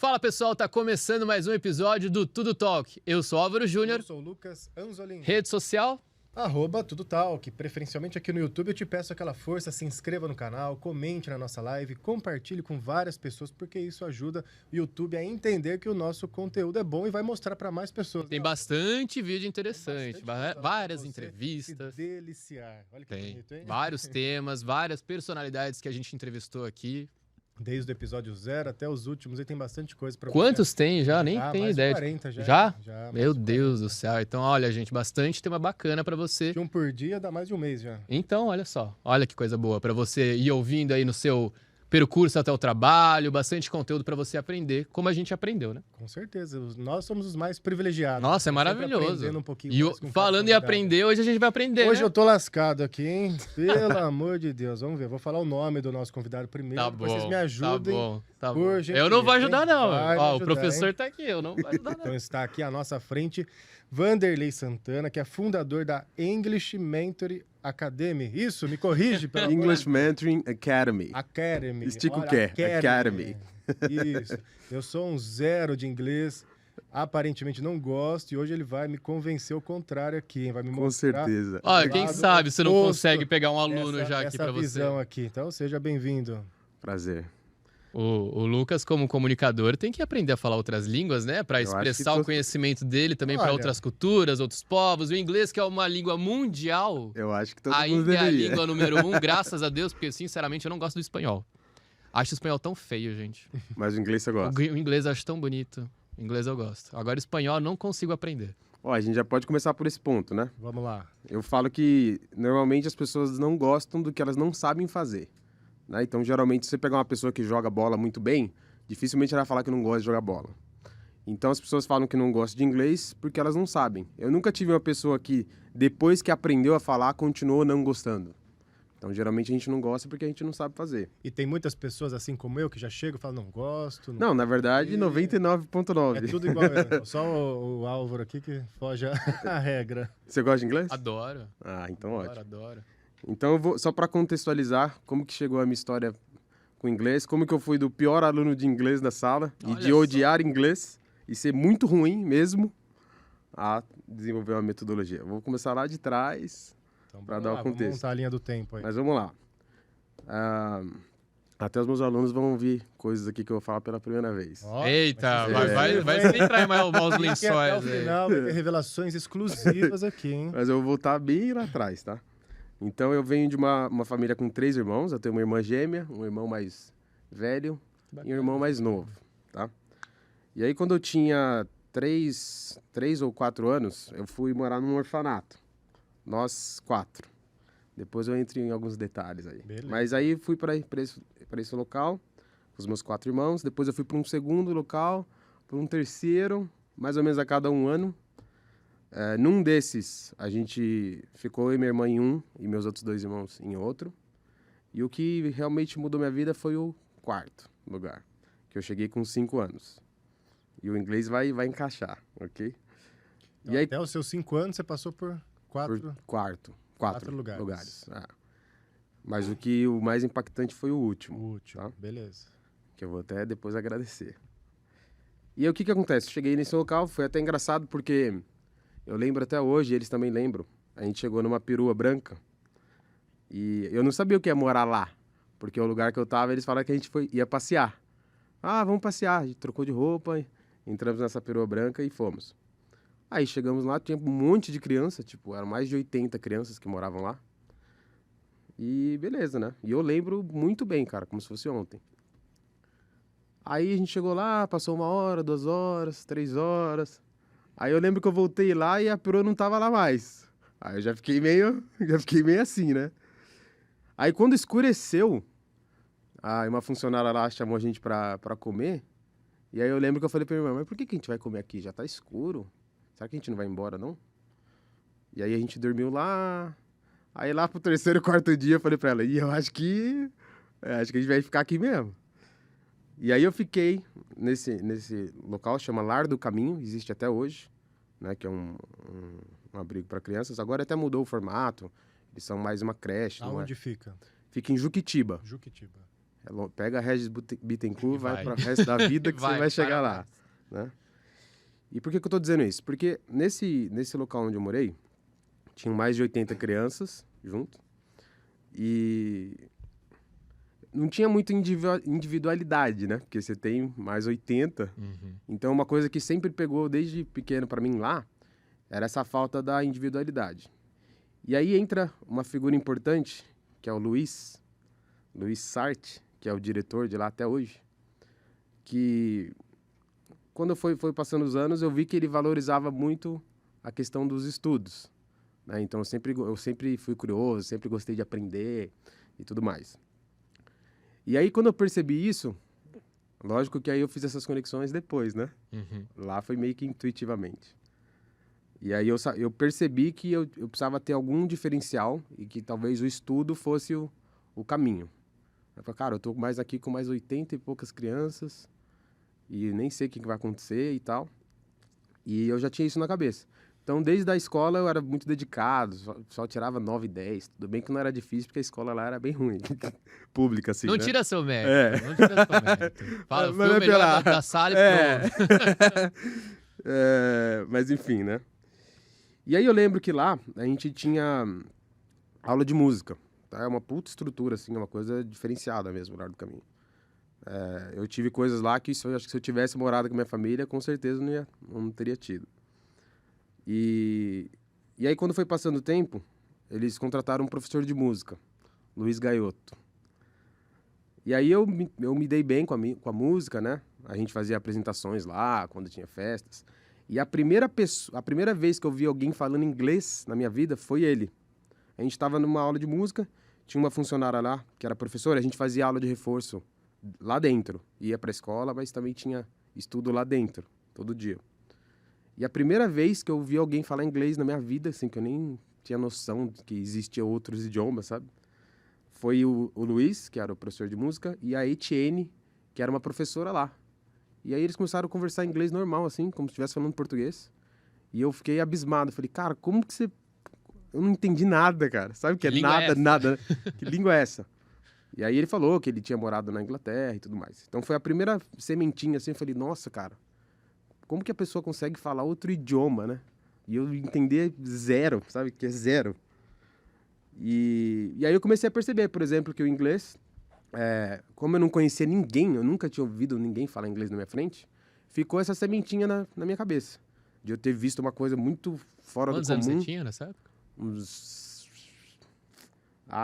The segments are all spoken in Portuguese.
Fala pessoal, tá começando mais um episódio do Tudo Talk. Eu sou Álvaro Júnior. Eu sou o Lucas Anzolin. Rede social? @Tudo Talk. Preferencialmente aqui no YouTube eu te peço aquela força, se inscreva no canal, comente na nossa live, compartilhe com várias pessoas, porque isso ajuda o YouTube a entender que o nosso conteúdo é bom e vai mostrar para mais pessoas. Tem bastante vídeo interessante, Tem bastante várias pra você entrevistas. se deliciar. Olha que Tem bonito, hein? vários temas, várias personalidades que a gente entrevistou aqui. Desde o episódio 0 até os últimos, e tem bastante coisa para Quantos tem já? Nem Ah, tenho mais de ideia. 40 já. Já? Já, mais Meu de Deus 40. do céu. Então, olha, gente, bastante tema bacana pra você. De um por dia dá mais de um mês já. Então, olha só. Olha que coisa boa pra você ir ouvindo aí no seu percurso até o trabalho, bastante conteúdo pra você aprender, como a gente aprendeu, né? Com certeza. Nós somos os mais privilegiados. Nossa, é Sempre maravilhoso. aprendendo um pouquinho E mais com cada falando em convidado. aprender, hoje a gente vai aprender, Hoje né? eu tô lascado aqui, hein? Pelo amor de Deus. Vamos ver. Vou falar o nome do nosso convidado primeiro. Tá Depois bom, vocês me ajudem. tá bom, tá bom. por Eu gentileza, não vou ajudar, hein? não. Vai me Ó, o ajudar, professor hein? tá aqui, eu não vou ajudar, não. Então está aqui à nossa frente Vanderlei Santana, que é fundador da English Mentoring Academy. Isso, me corrige, pelo amor de English Mentoring Academy. Academy. Estica o Olha, quê? Academy. Isso. Eu sou um zero de inglês. Aparentemente não gosto. E hoje ele vai me convencer o contrário aqui, hein? Vai me Com mostrar certeza. Olha, quem lado sabe você não oposto consegue pegar um aluno essa, já aqui essa pra você. visão aqui. Então seja bem-vindo. Prazer. O Lucas, como comunicador, tem que aprender a falar outras línguas, né? Pra Eu acho expressar que o tô- conhecimento dele também pra Olha. outras culturas, outros povos. O inglês, que é uma língua mundial, Eu acho que todo mundo ainda é a deveria. língua número 1, graças a Deus, porque, sinceramente, eu não gosto do espanhol. Acho o espanhol tão feio, gente. Mas o inglês você gosta. O inglês eu acho tão bonito. O inglês eu gosto. Agora, espanhol eu não consigo aprender. Ó, a gente já pode começar por esse ponto, né? Vamos lá. Eu falo que normalmente as pessoas não gostam do que elas não sabem fazer. Né? Então, geralmente, se você pegar uma pessoa que joga bola muito bem, dificilmente ela vai falar que não gosta de jogar bola. Então, as pessoas falam que não gostam de inglês porque elas não sabem. Eu nunca tive uma pessoa que, depois que aprendeu a falar, continuou não gostando. Então, geralmente, a gente não gosta porque a gente não sabe fazer. E tem muitas pessoas assim como eu que já chegam e falam, não gosto. Não, na verdade, E- 99,9. É tudo igual eu. Só o Álvaro aqui que foge a regra. Você gosta de inglês? Adoro. Ah, então ótimo. Adoro. Então, eu vou, só para contextualizar como que chegou a minha história com inglês, como que eu fui do pior aluno de inglês da sala e Olha de só. odiar inglês e ser muito ruim mesmo a desenvolver uma metodologia. Vou começar lá de trás, Então, Pra vamos dar o lá, vamos contexto. montar a linha do tempo aí. mas vamos lá. Até os meus alunos vão ouvir coisas aqui que eu vou falar pela primeira vez. Ó, Eita, vai ser vai exclusivo, hein? entrar em maus Fique até o lençóis aí. final, vai ter revelações exclusivas aqui, hein? Mas eu vou voltar bem lá atrás, tá? Então, eu venho de uma família com 3 irmãos. Eu tenho uma irmã gêmea, um irmão mais velho e um irmão mais novo, tá? E aí, quando eu tinha 3 ou 4 anos, eu fui morar num orfanato. Nós 4. Depois eu entro em alguns detalhes aí. Beleza. Mas aí fui para esse local, com os meus 4 irmãos. Depois eu fui para um segundo local, para um terceiro, mais ou menos a cada um ano. Num desses, a gente ficou eu e minha irmã em um, e meus outros 2 irmãos em outro. E o que realmente mudou minha vida foi o quarto lugar, que eu cheguei com 5 anos. E o inglês vai encaixar, ok? Então, e aí, até os seus 5 anos você passou por 4. por quatro Quatro lugares. Mas o mais impactante foi o último, Útil. Tá. Beleza. que eu vou até depois agradecer. E aí o que acontece? Cheguei nesse local, foi até engraçado porque eu lembro até hoje, eles também lembram. A gente chegou numa perua branca e eu não sabia o que é morar lá, porque o lugar que eu tava, eles falaram que a gente ia passear. Ah, vamos passear. A gente trocou de roupa, entramos nessa perua branca e fomos. Aí chegamos lá, tinha um monte de criança, tipo, eram mais de 80 crianças que moravam lá. E beleza, né? E eu lembro muito bem, cara, como se fosse ontem. Aí a gente chegou lá, passou 1 hora, 2 horas, 3 horas. Aí eu lembro que eu voltei lá e a perua não tava lá mais. Aí eu já fiquei meio assim, né? Aí quando escureceu, uma funcionária lá chamou a gente pra comer. E aí eu lembro que eu falei pra minha irmã, mas por que a gente vai comer aqui? Já tá escuro. Será que a gente não vai embora, não? E aí a gente dormiu lá. Aí lá pro 3º, 4º dia eu falei pra ela, eu acho que a gente vai ficar aqui mesmo. E aí eu fiquei nesse local, chama Lar do Caminho, existe até hoje, né? Que é um abrigo para crianças. Agora até mudou o formato, eles são mais uma creche. não é? Aonde fica? Fica em Juquitiba. Juquitiba. Pega a Regis Bittencourt, vai Vai. para o resto da vida que você vai chegar lá. parabéns. Né? E por que eu tô dizendo isso? Porque nesse local onde eu morei, tinham mais de 80 crianças junto. E não tinha muita individualidade, né? Porque você tem mais 80. Uhum. Então, uma coisa que sempre pegou desde pequeno para mim lá era essa falta da individualidade. E aí entra uma figura importante, que é o Luiz Sartre, que é o diretor de lá até hoje, que quando foi passando os anos, eu vi que ele valorizava muito a questão dos estudos. Né? Então, eu sempre fui curioso, sempre gostei de aprender e tudo mais. E aí, quando eu percebi isso, lógico que aí eu fiz essas conexões depois, né? Uhum. Lá foi meio que intuitivamente. E aí eu percebi que eu precisava ter algum diferencial e que talvez o estudo fosse o caminho. Eu falei, cara, eu tô mais aqui com mais 80 e poucas crianças e nem sei o que vai acontecer e tal. E eu já tinha isso na cabeça. Então, desde a escola, eu era muito dedicado, só tirava 9 e 10. Tudo bem que não era difícil, porque a escola lá era bem ruim. Pública, assim, Não né? tira seu mérito. É. Não tira seu mérito. Fala, Mas fui o vai melhor pela- da sala e É. pronto. Mas enfim, né? E aí eu lembro que lá a gente tinha aula de música. Tá? É uma puta estrutura, assim, é uma coisa diferenciada mesmo, lá do caminho. Eu tive coisas lá que eu acho que se eu tivesse morado com a minha família, com certeza não teria tido. E aí, quando foi passando o tempo, eles contrataram um professor de música, Luiz Gaiotto. E aí eu me dei bem com a música, né? A gente fazia apresentações lá, quando tinha festas. E a primeira vez que eu vi alguém falando inglês na minha vida foi ele. A gente estava numa aula de música, tinha uma funcionária lá, que era professora, a gente fazia aula de reforço lá dentro. Ia para a escola, mas também tinha estudo lá dentro, todo dia. E a primeira vez que eu vi alguém falar inglês na minha vida, assim, que eu nem tinha noção de que existia outros idiomas, sabe? Foi o Luiz, que era o professor de música, e a Etienne, que era uma professora lá. E aí eles começaram a conversar inglês normal, assim, como se estivesse falando português. E eu fiquei abismado. Falei, cara, como que você... Eu não entendi nada, cara. Sabe o que é língua é nada, essa? nada. Que língua é essa? E aí ele falou que ele tinha morado na Inglaterra e tudo mais. Então foi a primeira sementinha, assim, eu falei, nossa, cara, como que a pessoa consegue falar outro idioma, né? E eu entender zero, sabe? Que é zero. E aí eu comecei a perceber, por exemplo, que o inglês, como eu não conhecia ninguém, eu nunca tinha ouvido ninguém falar inglês na minha frente, ficou essa sementinha na minha cabeça. De eu ter visto uma coisa muito fora Quantos do anos comum. você tinha nessa época?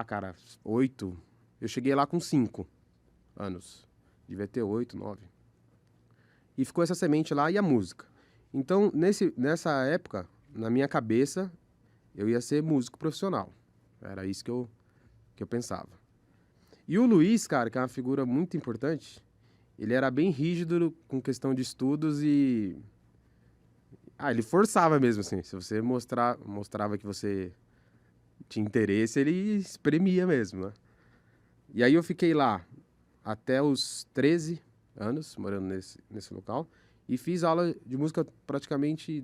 Cara, 8. Eu cheguei lá com 5 anos. Devia ter 8, 9. E ficou essa semente lá e a música. Então, nessa época, na minha cabeça, eu ia ser músico profissional. Era isso que eu pensava. E o Luiz, cara, que é uma figura muito importante, ele era bem rígido com questão de estudos e... ele forçava mesmo, assim. Se você mostrava que você tinha interesse, ele espremia mesmo, né? E aí eu fiquei lá até os 13 anos, morando nesse local, e fiz aula de música praticamente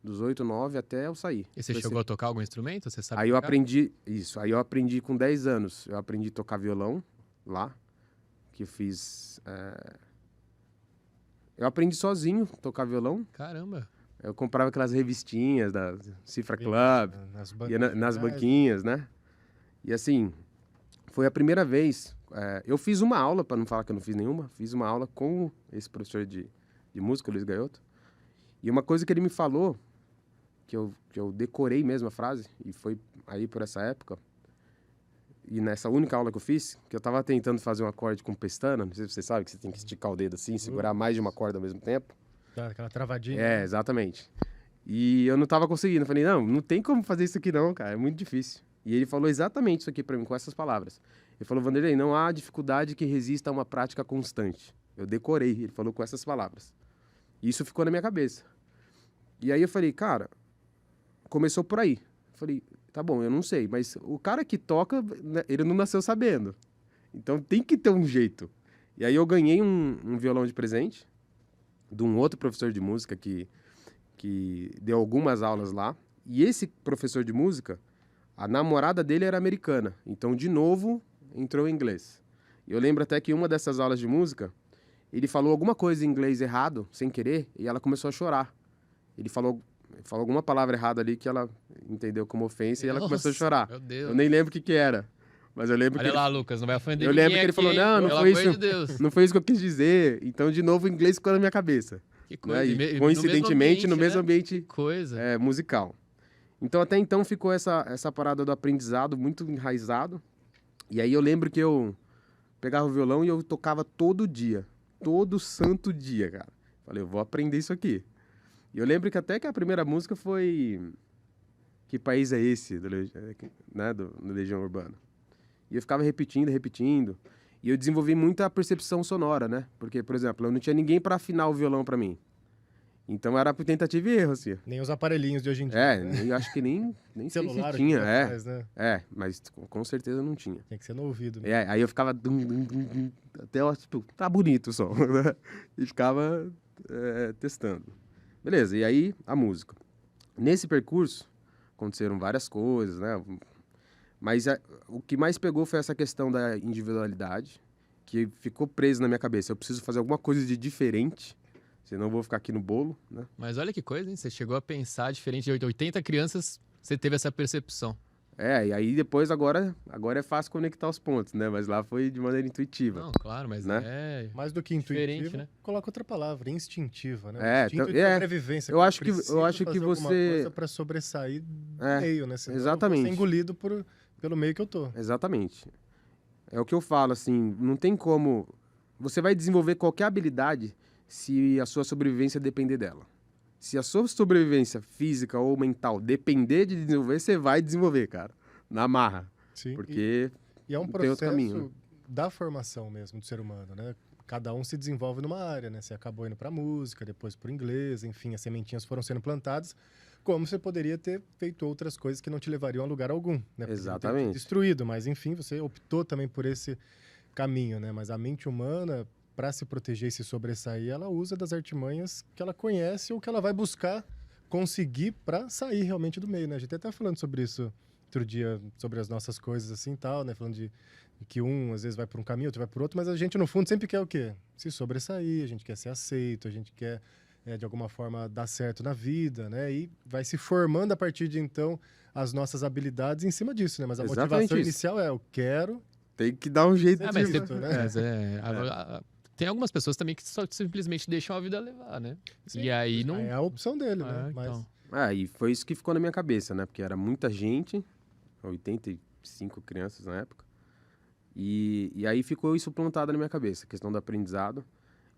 dos 8, 9 até eu sair. E você chegou a tocar algum instrumento? Você sabe Aí eu tocar? aprendi isso. Aí eu aprendi com 10 anos. Eu aprendi a tocar violão lá, que eu fiz... Eu aprendi sozinho a tocar violão. Caramba. Eu comprava aquelas revistinhas da Cifra Club, Nas ia nas banquinhas, né? E assim, foi a primeira vez. Eu fiz uma aula, para não falar que eu não fiz nenhuma, fiz uma aula com esse professor de música, Luiz Gaiotto. E uma coisa que ele me falou, que eu decorei mesmo a frase, e foi aí por essa época, e nessa única aula que eu fiz, que eu tava tentando fazer um acorde com pestana, não sei se você sabe que você tem que esticar o dedo assim, segurar mais de uma corda ao mesmo tempo. Dá aquela travadinha. Exatamente. E eu não tava conseguindo. Eu falei, não tem como fazer isso aqui não, cara, é muito difícil. E ele falou exatamente isso aqui pra mim, com essas palavras. Ele falou, Vanderlei, não há dificuldade que resista a uma prática constante. Eu decorei, ele falou com essas palavras. E isso ficou na minha cabeça. E aí eu falei, cara, começou por aí. Eu falei, tá bom, eu não sei, mas o cara que toca, né, ele não nasceu sabendo. Então tem que ter um jeito. E aí eu ganhei um violão de presente de um outro professor de música que deu algumas aulas lá. E esse professor de música, a namorada dele era americana. Então, de novo, entrou em inglês. E eu lembro até que uma dessas aulas de música, ele falou alguma coisa em inglês errado, sem querer, e ela começou a chorar. Ele falou alguma palavra errada ali que ela entendeu como ofensa e ela começou a chorar. Meu Deus. Eu nem lembro o que era. Mas eu lembro Olha que lá, Lucas, não vai ofender eu ninguém lembro que ele aqui, falou, hein? não Pelo foi amor isso. de Deus. Não foi isso que eu quis dizer. Então, de novo, o inglês ficou na minha cabeça. Que coisa. Né? E E, no coincidentemente, no mesmo né? ambiente Que coisa. musical. Então, até então, ficou essa parada do aprendizado muito enraizado. E aí eu lembro que eu pegava o violão e eu tocava todo dia. Todo santo dia, cara. Falei, eu vou aprender isso aqui. E eu lembro que até que a primeira música foi... Que País é Esse? Do Legião Urbana. E eu ficava repetindo. E eu desenvolvi muita percepção sonora, né? Porque, por exemplo, eu não tinha ninguém para afinar o violão para mim. Então era por tentativa e erro, assim. Nem os aparelhinhos de hoje em dia. Né? Eu acho que nem sei Celular se tinha. atrás, né? Mas com certeza não tinha. Tem que ser no ouvido. Mesmo. Aí eu ficava... até, tipo, tá bonito o som, né? E ficava testando. Beleza, e aí a música. Nesse percurso, aconteceram várias coisas, né? Mas o que mais pegou foi essa questão da individualidade, que ficou preso na minha cabeça. Eu preciso fazer alguma coisa de diferente, senão eu vou ficar aqui no bolo, né? Mas olha que coisa, hein? Você chegou a pensar diferente de 80 crianças, você teve essa percepção. E aí depois agora é fácil conectar os pontos, né? Mas lá foi de maneira intuitiva. Não, claro, mas né? é... Mais do que intuitiva, né? Coloca outra palavra, instintiva, né? Instinto de sobrevivência. Eu acho que você... para sobressair do meio, né? Senão exatamente. Eu vou ser engolido pelo meio que eu tô. Exatamente. É o que eu falo, assim, não tem como... Você vai desenvolver qualquer habilidade se a sua sobrevivência depender dela. Se a sua sobrevivência física ou mental depender de desenvolver, você vai desenvolver, cara. Na marra. Sim. Porque e é um não tem outro caminho, processo da formação mesmo do ser humano, né? Cada um se desenvolve numa área, né? Você acabou indo para música, depois para o inglês, enfim, as sementinhas foram sendo plantadas, como você poderia ter feito outras coisas que não te levariam a lugar algum, né? Exatamente. Destruído, mas enfim, você optou também por esse caminho, né? Mas a mente humana, para se proteger e se sobressair, ela usa das artimanhas que ela conhece ou que ela vai buscar conseguir para sair realmente do meio, né? A gente até falando sobre isso outro dia, sobre as nossas coisas assim e tal, né? Falando de que um às vezes vai por um caminho, outro vai por outro, mas a gente no fundo sempre quer o quê? Se sobressair, a gente quer ser aceito, a gente quer de alguma forma dar certo na vida, né? E vai se formando a partir de então as nossas habilidades em cima disso, né? Mas a motivação inicial eu quero... Tem que dar um jeito disso, né? Tem algumas pessoas também que só simplesmente deixam a vida levar, né? Sim, e aí não... É a opção dele, né? Então. E foi isso que ficou na minha cabeça, né? Porque era muita gente, 85 crianças na época. E aí ficou isso plantado na minha cabeça, a questão do aprendizado.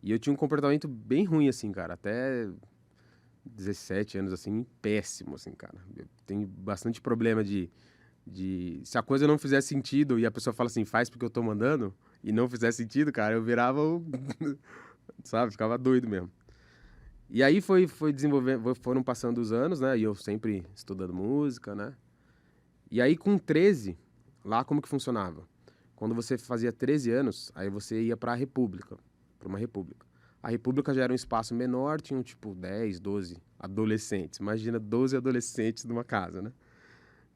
E eu tinha um comportamento bem ruim, assim, cara. Até 17 anos, assim, péssimo, assim, cara. Eu tenho bastante problema de... Se a coisa não fizer sentido e a pessoa fala assim, faz porque eu tô mandando, e não fizer sentido, cara, eu virava sabe, ficava doido mesmo. E aí foi desenvolvendo, foram passando os anos, né, e eu sempre estudando música, né. E aí com 13, lá como que funcionava? Quando você fazia 13 anos, aí você ia para uma república. A república já era um espaço menor, tinham tipo 10, 12 adolescentes. Imagina 12 adolescentes numa casa, né?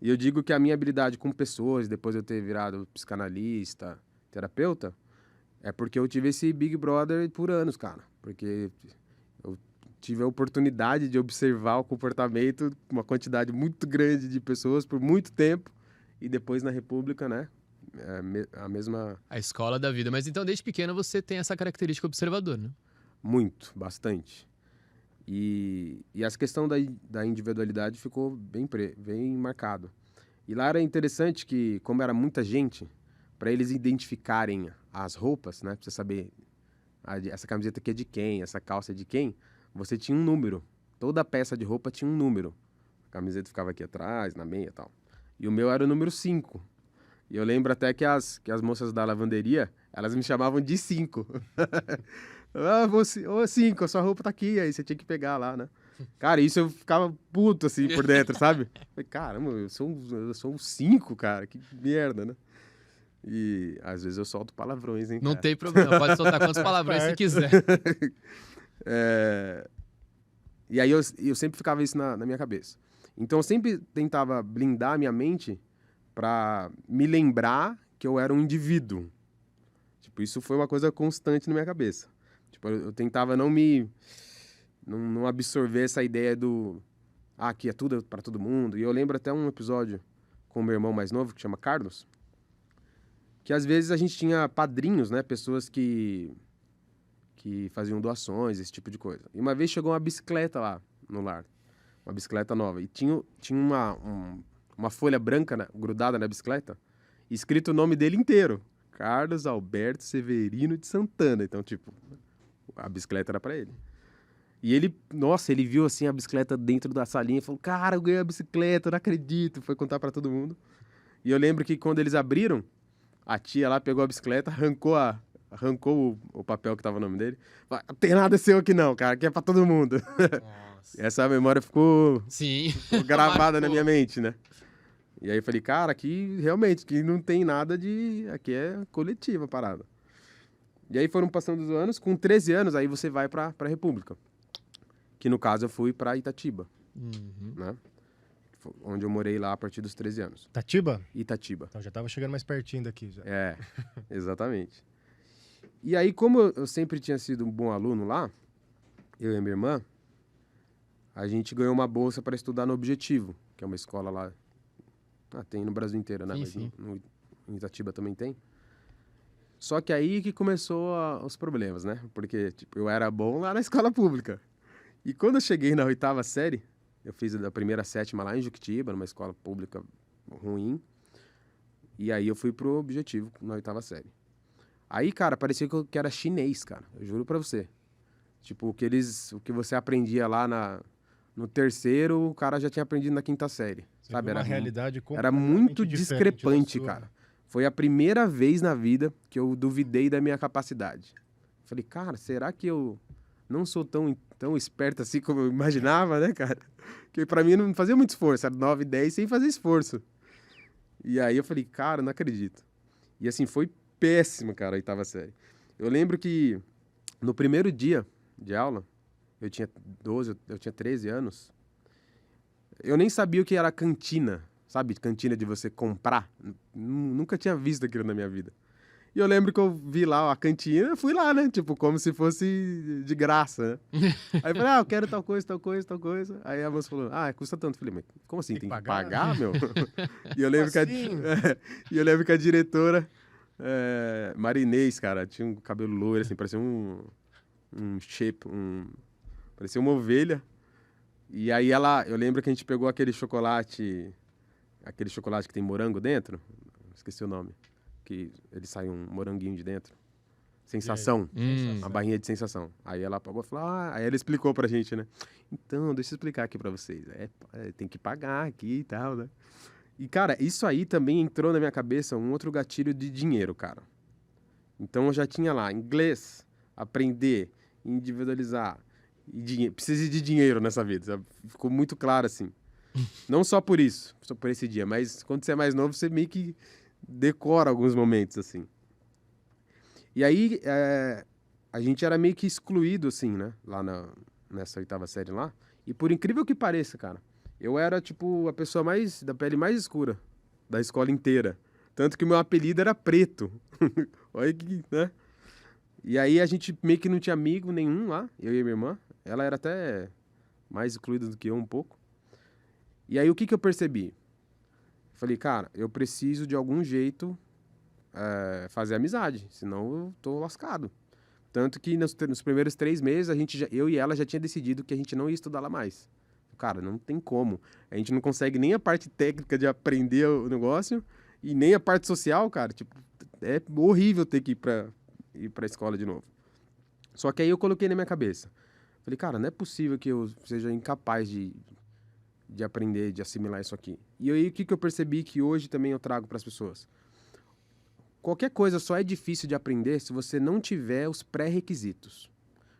E eu digo que a minha habilidade com pessoas, depois de eu ter virado psicanalista, terapeuta, é porque eu tive esse Big Brother por anos, cara. Porque eu tive a oportunidade de observar o comportamento de uma quantidade muito grande de pessoas por muito tempo. E depois na República, né? A mesma... A escola da vida. Mas então, desde pequeno, você tem essa característica observador, né? Muito, bastante. E essa questão da individualidade ficou bem marcado. E lá era interessante que, como era muita gente, para eles identificarem as roupas, né? Pra você saber, essa camiseta aqui é de quem, essa calça é de quem, você tinha um número. Toda peça de roupa tinha um número. A camiseta ficava aqui atrás, na meia e tal. E o meu era o número 5. E eu lembro até que as moças da lavanderia, elas me chamavam de 5. Ô 5, a sua roupa tá aqui, aí você tinha que pegar lá, né? Cara, isso eu ficava puto, assim, por dentro, sabe? Falei, caramba, eu sou um 5, cara, que merda, né? E às vezes eu solto palavrões, hein, cara? Não tem problema, pode soltar quantos palavrões você quiser. E aí eu sempre ficava isso na minha cabeça. Então eu sempre tentava blindar a minha mente para me lembrar que eu era um indivíduo. Tipo, isso foi uma coisa constante na minha cabeça. Tipo, eu tentava não absorver essa ideia do... aqui é tudo para todo mundo. E eu lembro até um episódio com o meu irmão mais novo, que chama Carlos, que às vezes a gente tinha padrinhos, né? Pessoas que faziam doações, esse tipo de coisa. E uma vez chegou uma bicicleta lá no lar. Uma bicicleta nova. E tinha uma folha branca grudada na bicicleta, escrito o nome dele inteiro. Carlos Alberto Severino de Santana. Então, tipo, a bicicleta era pra ele. E ele viu assim a bicicleta dentro da salinha e falou, cara, eu ganhei a bicicleta, não acredito. Foi contar pra todo mundo. E eu lembro que quando eles abriram, a tia lá pegou a bicicleta, arrancou o papel que tava o nome dele. Falou, não tem nada seu aqui não, cara, aqui é pra todo mundo. Nossa. Essa memória ficou Sim. gravada na minha mente, né? E aí eu falei, cara, aqui realmente, que não tem nada de... Aqui é coletiva a parada. E aí foram passando os anos, com 13 anos, aí você vai pra República. Que no caso eu fui pra Itatiba, né? Onde eu morei lá a partir dos 13 anos. Itatiba? Itatiba. Então já tava chegando mais pertinho daqui já. É, exatamente. E aí, como eu sempre tinha sido um bom aluno lá, eu e a minha irmã, a gente ganhou uma bolsa para estudar no Objetivo, que é uma escola lá. Tem no Brasil inteiro, né? Sim, Mas sim. em Itatiba também tem. Só que aí que começou os problemas, né? Porque tipo, eu era bom lá na escola pública. E quando eu cheguei na 8ª série, eu fiz da primeira à 7ª lá em Juquitiba, numa escola pública ruim. E aí eu fui pro Objetivo na 8ª série. Aí, cara, parecia que era chinês, cara. Eu juro pra você. Tipo, o que você aprendia lá no terceiro, o cara já tinha aprendido na 5ª série. Você Sabe? viu uma realidade Era completamente muito diferente da discrepante, sua. cara. Foi a primeira vez na vida que eu duvidei da minha capacidade. Falei, cara, será que eu não sou tão esperto assim como eu imaginava, né, cara? Que pra mim não fazia muito esforço. Era 9, 10 sem fazer esforço. E aí eu falei, cara, não acredito. E assim, foi péssimo, cara, a 8ª série. Eu lembro que no primeiro dia de aula, eu tinha 13 anos, eu nem sabia o que era cantina, sabe? Cantina de você comprar. Nunca tinha visto aquilo na minha vida. E eu lembro que eu vi lá a cantina, fui lá, né? Tipo, como se fosse de graça, né? Aí eu falei, eu quero tal coisa, tal coisa, tal coisa. Aí a moça falou, custa tanto. Eu falei, mas como assim? Tem que pagar, meu? E eu lembro e eu lembro que a diretora, Marinês, cara, tinha um cabelo loiro, assim, parecia um shape, parecia uma ovelha. E aí eu lembro que a gente pegou aquele chocolate que tem morango dentro, esqueci o nome, que ele sai um moranguinho de dentro. Sensação. Uma barrinha de sensação. Aí ela pagou e falou, aí ela explicou pra gente, né? Então, deixa eu explicar aqui pra vocês. Tem que pagar aqui e tal, né? E, cara, isso aí também entrou na minha cabeça um outro gatilho de dinheiro, cara. Então eu já tinha lá inglês, aprender, individualizar. Precisa de dinheiro nessa vida. Sabe? Ficou muito claro, assim. Não só por isso, só por esse dia, mas quando você é mais novo, você meio que decora alguns momentos, assim. E aí, a gente era meio que excluído, assim, né? Lá nessa 8ª série lá. E por incrível que pareça, cara, eu era, tipo, a pessoa da pele mais escura da escola inteira. Tanto que o meu apelido era Preto. Olha que, né? E aí a gente meio que não tinha amigo nenhum lá, eu e minha irmã. Ela era até mais excluída do que eu um pouco. E aí o que eu percebi? Falei, cara, eu preciso de algum jeito fazer amizade, senão eu tô lascado. Tanto que nos primeiros 3 meses, eu e ela já tinha decidido que a gente não ia estudar lá mais. Cara, não tem como. A gente não consegue nem a parte técnica de aprender o negócio e nem a parte social, cara. Tipo, é horrível ter que ir pra escola de novo. Só que aí eu coloquei na minha cabeça. Falei, cara, não é possível que eu seja incapaz de aprender, de assimilar isso aqui. E aí o que eu percebi que hoje também eu trago para as pessoas? Qualquer coisa só é difícil de aprender se você não tiver os pré-requisitos.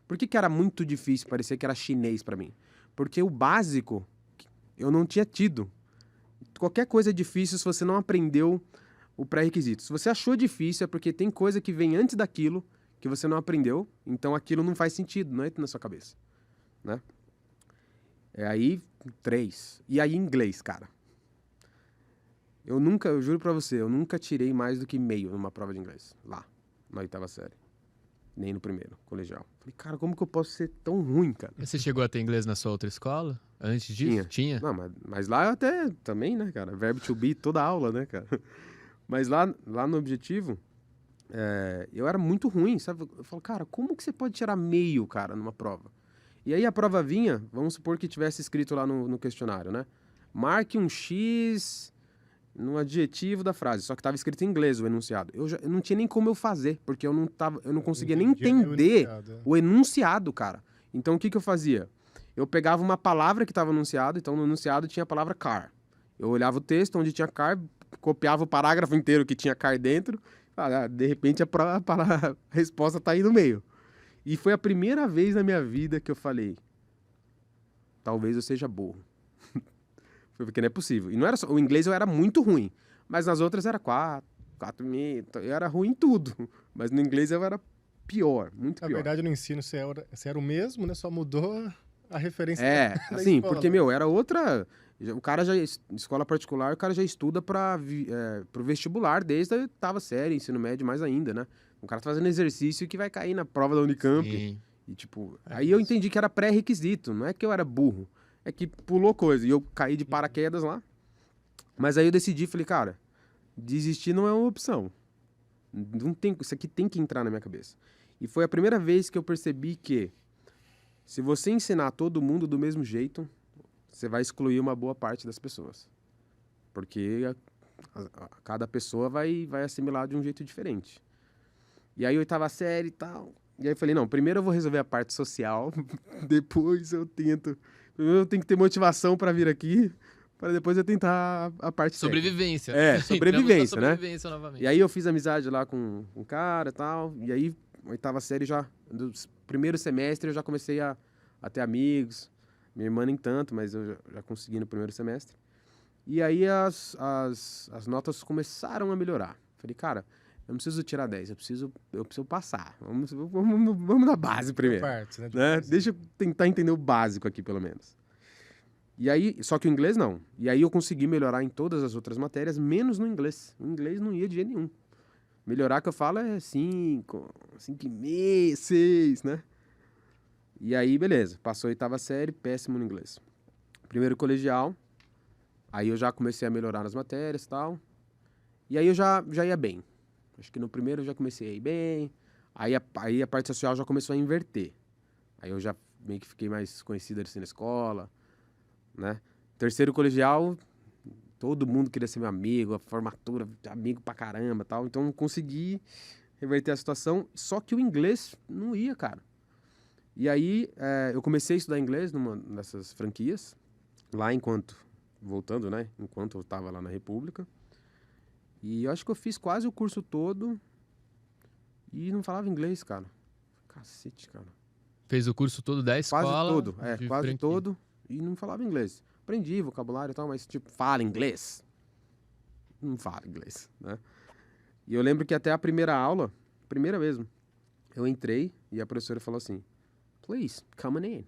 Por que era muito difícil? Parecia que era chinês para mim. Porque o básico eu não tinha tido. Qualquer coisa é difícil se você não aprendeu o pré-requisito. Se você achou difícil é porque tem coisa que vem antes daquilo que você não aprendeu, então aquilo não faz sentido, não entra na sua cabeça, né? Aí 3. E aí inglês, cara. Eu juro pra você, eu nunca tirei mais do que meio numa prova de inglês, lá. na 8ª série. Nem no primeiro, colegial. Falei, cara, como que eu posso ser tão ruim, cara? Você chegou a ter inglês na sua outra escola? Antes disso? Tinha? Não, mas lá eu até também, né, cara? Verbo to be toda aula, né, cara? Mas lá no Objetivo, eu era muito ruim, sabe? Eu falo, cara, como que você pode tirar meio, cara, numa prova? E aí a prova vinha, vamos supor que tivesse escrito lá no questionário, né? Marque um X no adjetivo da frase, só que estava escrito em inglês o enunciado. Eu não tinha nem como eu fazer, porque eu não conseguia nem entender o enunciado, cara. Então o que eu fazia? Eu pegava uma palavra que estava enunciado, então no enunciado tinha a palavra car. Eu olhava o texto onde tinha car, copiava o parágrafo inteiro que tinha car dentro, de repente a resposta está aí no meio. E foi a primeira vez na minha vida que eu falei, talvez eu seja burro. Porque não é possível. E não era só, o inglês eu era muito ruim, mas nas outras era 4,5, eu era ruim em tudo. Mas no inglês eu era pior, muito pior. Na verdade, no ensino você era o mesmo, né? Só mudou a referência da assim, escola. porque, era outra... O cara já, escola particular, o cara já estuda pro vestibular desde a 8ª série, ensino médio mais ainda, né? O cara tá fazendo exercício que vai cair na prova da Unicamp. Sim. E, tipo, aí eu entendi que era pré-requisito, não é que eu era burro. É que pulou coisa. E eu caí de paraquedas lá. Mas aí eu decidi, falei, cara, desistir não é uma opção. Não tem, isso aqui tem que entrar na minha cabeça. E foi a primeira vez que eu percebi que se você ensinar todo mundo do mesmo jeito, você vai excluir uma boa parte das pessoas. Porque cada pessoa vai assimilar de um jeito diferente. E aí 8ª série e tal. E aí eu falei, não, primeiro eu vou resolver a parte social, depois eu tento... Eu tenho que ter motivação para vir aqui, para depois eu tentar a parte sobrevivência. Sobrevivência, né? Sobrevivência novamente. E aí eu fiz amizade lá com um cara e tal, e aí, 8ª série já, no primeiro semestre eu já comecei a ter amigos, minha irmã nem tanto, mas eu já consegui no primeiro semestre. E aí as notas começaram a melhorar. Falei, cara, eu não preciso tirar 10, eu preciso passar. Vamos na base primeiro. Parte, né? Deixa eu tentar entender o básico aqui, pelo menos. E aí, só que o inglês não. E aí eu consegui melhorar em todas as outras matérias, menos no inglês. O inglês não ia de jeito nenhum. Melhorar que eu falo é 5, 5,5, 6, né? E aí, beleza. Passou a 8ª série, péssimo no inglês. Primeiro colegial, aí eu já comecei a melhorar nas matérias e tal. E aí eu já ia bem. Acho que no primeiro eu já comecei a ir bem. Aí a parte social já começou a inverter. Aí eu já meio que fiquei mais conhecido assim na escola, né? Terceiro colegial, todo mundo queria ser meu amigo, a formatura, amigo pra caramba e tal. Então eu consegui reverter a situação, só que o inglês não ia, cara. E aí eu comecei a estudar inglês numa dessas franquias, lá voltando, né? Enquanto eu tava lá na República. E eu acho que eu fiz quase o curso todo e não falava inglês, cara. Cacete, cara. Fez o curso todo da escola? Quase todo. E não falava inglês. Aprendi vocabulário e tal, mas tipo, fala inglês. Não fala inglês, né? E eu lembro que até a primeira aula, primeira mesmo, eu entrei e a professora falou assim, please, come on in.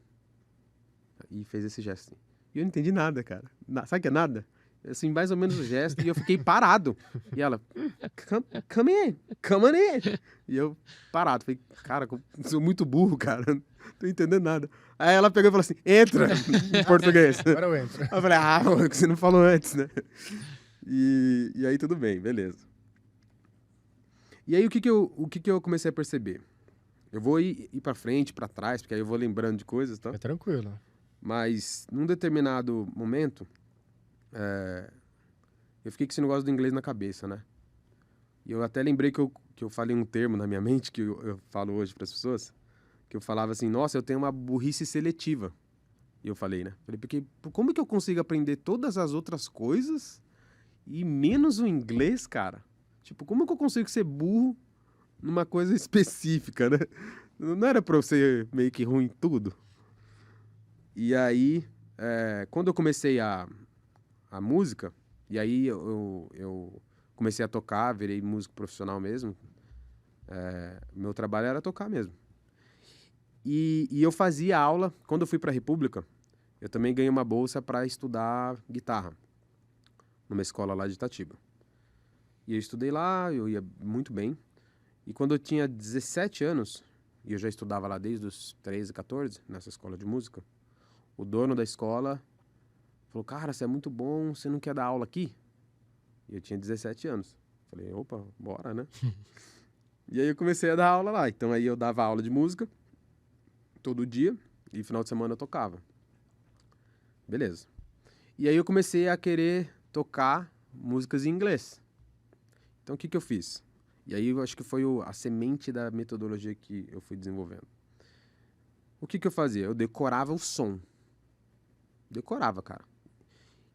E fez esse gesto assim. E eu não entendi nada, cara. Sabe o que é nada? Assim, mais ou menos o gesto, e eu fiquei parado. E ela, come on in. E eu parado. Falei, cara, eu sou muito burro, cara. Não tô entendendo nada. Aí ela pegou e falou assim, entra, em português. Agora eu entro. Aí eu falei, você não falou antes, né? E aí tudo bem, beleza. E aí o que eu comecei a perceber? Eu vou ir pra frente, pra trás, porque aí eu vou lembrando de coisas, tá? É tranquilo. Mas num determinado momento, eu fiquei com esse negócio do inglês na cabeça, né? E eu até lembrei que eu falei um termo na minha mente, que eu falo hoje para as pessoas, que eu falava assim, nossa, eu tenho uma burrice seletiva. E eu falei, né? Falei, porque como é que eu consigo aprender todas as outras coisas e menos o inglês, cara? Tipo, como é que eu consigo ser burro numa coisa específica, né? Não era pra eu ser meio que ruim em tudo? E aí, quando eu comecei a música, e aí eu comecei a tocar, virei músico profissional mesmo. Meu trabalho era tocar mesmo. E eu fazia aula, quando eu fui para a República, eu também ganhei uma bolsa para estudar guitarra, numa escola lá de Itatiba. E eu estudei lá, eu ia muito bem. E quando eu tinha 17 anos, e eu já estudava lá desde os 13, 14, nessa escola de música, o dono da escola falou, cara, você é muito bom, você não quer dar aula aqui? E eu tinha 17 anos. Falei, opa, bora, né? E aí eu comecei a dar aula lá. Então aí eu dava aula de música todo dia e final de semana eu tocava. Beleza. E aí eu comecei a querer tocar músicas em inglês. Então o que eu fiz? E aí eu acho que foi a semente da metodologia que eu fui desenvolvendo. O que eu fazia? Eu decorava o som. Decorava, cara.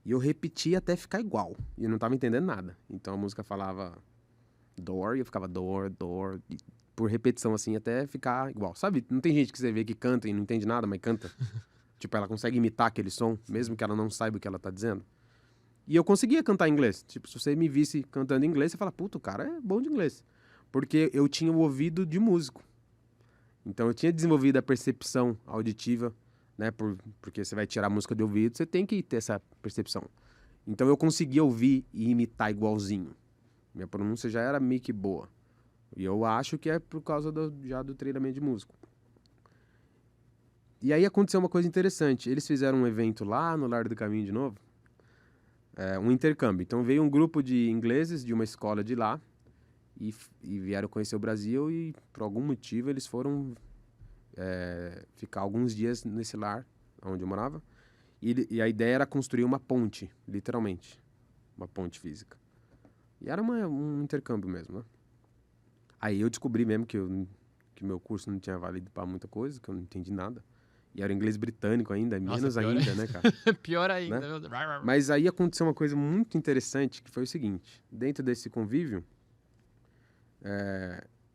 E eu repetia até ficar igual. E eu não tava entendendo nada. Então a música falava door, e eu ficava door, door, por repetição assim, até ficar igual. Sabe, não tem gente que você vê que canta e não entende nada, mas canta. Tipo, ela consegue imitar aquele som, mesmo que ela não saiba o que ela tá dizendo. E eu conseguia cantar em inglês. Tipo, se você me visse cantando em inglês, você fala, puta, o cara é bom de inglês. Porque eu tinha o ouvido de músico. Então eu tinha desenvolvido a percepção auditiva, né? Porque você vai tirar a música de ouvido, você tem que ter essa percepção. Então eu conseguia ouvir e imitar igualzinho. Minha pronúncia já era meio que boa. E eu acho que é por causa já do treinamento de músico. E aí aconteceu uma coisa interessante. Eles fizeram um evento lá no Largo do Caminho de novo. Um intercâmbio. Então veio um grupo de ingleses de uma escola de lá e vieram conhecer o Brasil e por algum motivo eles foram ficar alguns dias nesse lar onde eu morava. E a ideia era construir uma ponte, literalmente. Uma ponte física. E era um intercâmbio mesmo, né? Aí eu descobri mesmo que meu curso não tinha valido para muita coisa, que eu não entendi nada. E era inglês britânico ainda, Nossa, menos pior ainda, né, cara? Pior ainda. Né? Meu Deus. Mas aí aconteceu uma coisa muito interessante, que foi o seguinte. Dentro desse convívio,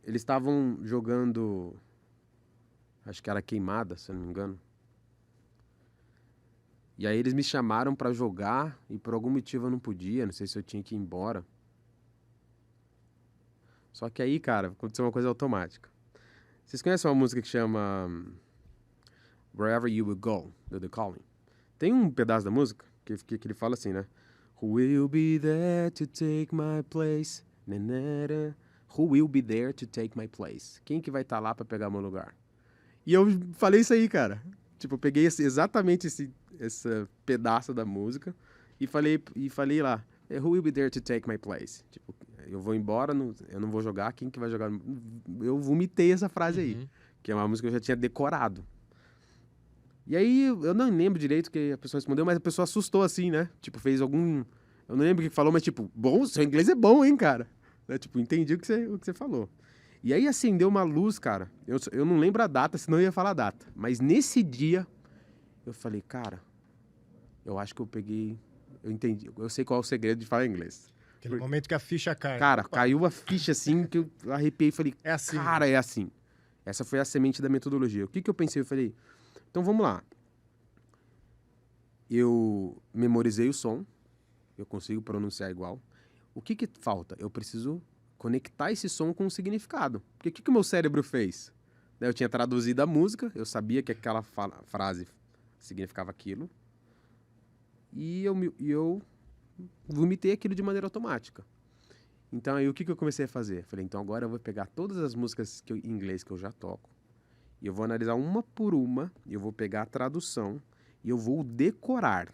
eles estavam jogando, acho que era queimada, se eu não me engano. E aí eles me chamaram pra jogar e por algum motivo eu não podia, não sei se eu tinha que ir embora. Só que aí, cara, aconteceu uma coisa automática. Vocês conhecem uma música que chama Wherever You Will Go, do The Calling? Tem um pedaço da música que ele fala assim, né? Who will be there to take my place? Nanara. Who will be there to take my place? Quem que vai estar lá pra pegar meu lugar? E eu falei isso aí, cara. Tipo, eu peguei exatamente esse pedaço da música e falei lá, who will be there to take my place? Tipo, eu vou embora, eu não vou jogar, quem que vai jogar? Eu vomitei essa frase aí, que é uma música que eu já tinha decorado. E aí, eu não lembro direito o que a pessoa respondeu, mas a pessoa assustou assim, né? Tipo, fez algum... Eu não lembro o que falou, mas tipo, bom, seu inglês é bom, hein, cara? Né? Tipo, entendi o que você falou. E aí acendeu uma luz, cara. Eu não lembro a data, senão eu ia falar a data. Mas nesse dia, eu falei, cara, eu acho que eu peguei... Eu entendi, eu sei qual é o segredo de falar inglês. Aquele momento que a ficha cai. Cara, caiu a ficha assim, que eu arrepiei e falei, É assim. cara, é assim. Essa foi a semente da metodologia. O que eu pensei? Eu falei, então vamos lá. Eu memorizei o som, eu consigo pronunciar igual. O que falta? Eu preciso conectar esse som com o significado. Porque o que o meu cérebro fez? Eu tinha traduzido a música, eu sabia que aquela frase significava aquilo. E eu vomitei aquilo de maneira automática. Então, aí o que eu comecei a fazer? Falei, então agora eu vou pegar todas as músicas em inglês que eu já toco, e eu vou analisar uma por uma, e eu vou pegar a tradução, e eu vou decorar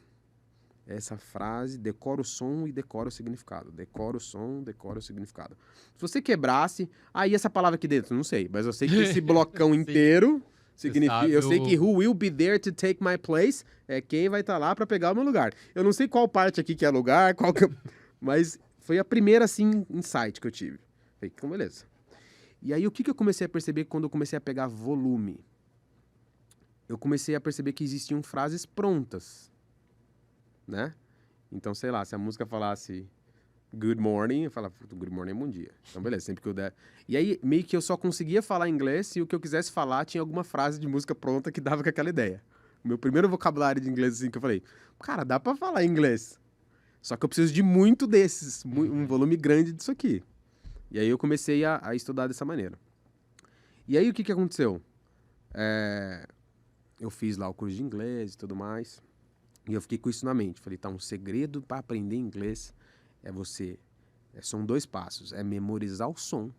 essa frase, decoro o som e decoro o significado. Decoro o som, decoro o significado. Se você quebrasse, aí essa palavra aqui dentro, não sei, mas eu sei que esse blocão inteiro... significa, eu sei que who will be there to take my place é quem vai estar lá para pegar o meu lugar. Eu não sei qual parte aqui que é lugar, mas foi a primeira, assim, insight que eu tive. Falei, então, beleza. E aí, o que eu comecei a perceber quando eu comecei a pegar volume? Eu comecei a perceber que existiam frases prontas, né? Então, sei lá, se a música falasse good morning, eu falava, good morning é bom dia. Então, beleza, sempre que eu der. E aí, meio que eu só conseguia falar inglês e o que eu quisesse falar tinha alguma frase de música pronta que dava com aquela ideia. O meu primeiro vocabulário de inglês, assim, que eu falei, cara, dá pra falar inglês. Só que eu preciso de muito desses, um volume grande disso aqui. E aí eu comecei a estudar dessa maneira. E aí, o que aconteceu? Eu fiz lá o curso de inglês e tudo mais. E eu fiquei com isso na mente. Falei, tá, um segredo para aprender inglês são 2 passos. É memorizar o som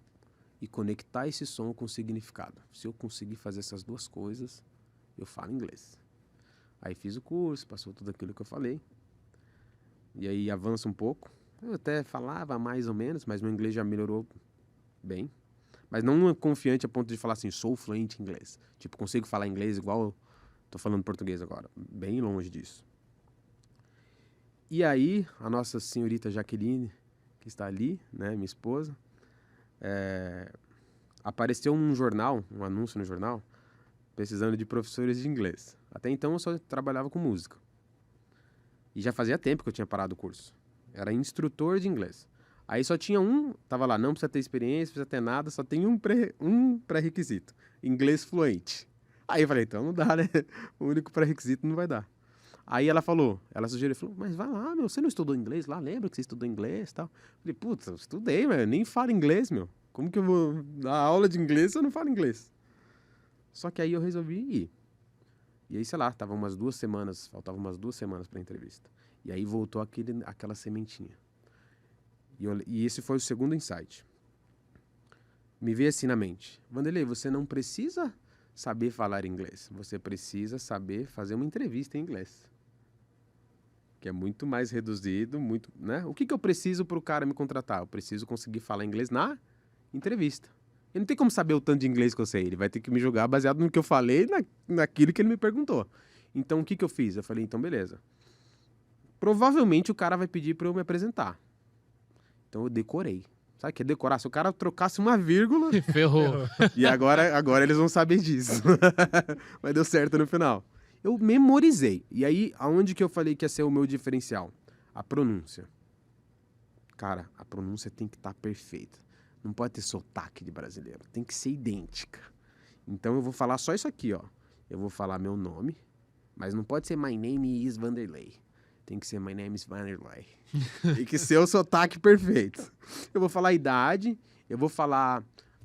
e conectar esse som com significado. Se eu conseguir fazer essas duas coisas, eu falo inglês. Aí fiz o curso, passou tudo aquilo que eu falei. E aí avança um pouco. Eu até falava mais ou menos, mas meu inglês já melhorou bem. Mas não confiante a ponto de falar assim, sou fluente em inglês. Tipo, consigo falar inglês igual eu tô falando português agora. Bem longe disso. E aí, a nossa senhorita Jaqueline, que está ali, né, minha esposa, apareceu um jornal, um anúncio no jornal, precisando de professores de inglês. Até então eu só trabalhava com música. E já fazia tempo que eu tinha parado o curso. Era instrutor de inglês. Aí só tinha tava lá, não precisa ter experiência, não precisa ter nada, só tem um pré-requisito. Inglês fluente. Aí eu falei, então não dá, né? O único pré-requisito não vai dar. Aí ela sugeriu, mas vai lá, meu, você não estudou inglês lá? Lembra que você estudou inglês e tal? Eu falei, putz, eu estudei, mas eu nem falo inglês, meu. Como que eu vou dar aula de inglês se eu não falo inglês? Só que aí eu resolvi ir. E aí, sei lá, faltavam umas 2 semanas pra entrevista. E aí voltou aquela sementinha. E esse foi o segundo insight. Me veio assim na mente. Vanderlei, você não precisa saber falar inglês. Você precisa saber fazer uma entrevista em inglês. Que é muito mais reduzido, né? O que eu preciso para o cara me contratar? Eu preciso conseguir falar inglês na entrevista. Ele não tem como saber o tanto de inglês que eu sei. Ele vai ter que me julgar baseado no que eu falei, naquilo que ele me perguntou. Então, o que eu fiz? Eu falei, então, beleza. Provavelmente o cara vai pedir para eu me apresentar. Então, eu decorei. Sabe o que é decorar? Se o cara trocasse uma vírgula... Ferrou. E agora eles vão saber disso. Mas deu certo no final. Eu memorizei. E aí, aonde que eu falei que ia ser o meu diferencial? A pronúncia. Cara, a pronúncia tem que estar perfeita. Não pode ter sotaque de brasileiro. Tem que ser idêntica. Então, eu vou falar só isso aqui, ó. Eu vou falar meu nome, mas não pode ser my name is Vanderlei. Tem que ser my name is Vanderlei. Tem que ser o sotaque perfeito. Eu vou falar a idade, eu vou falar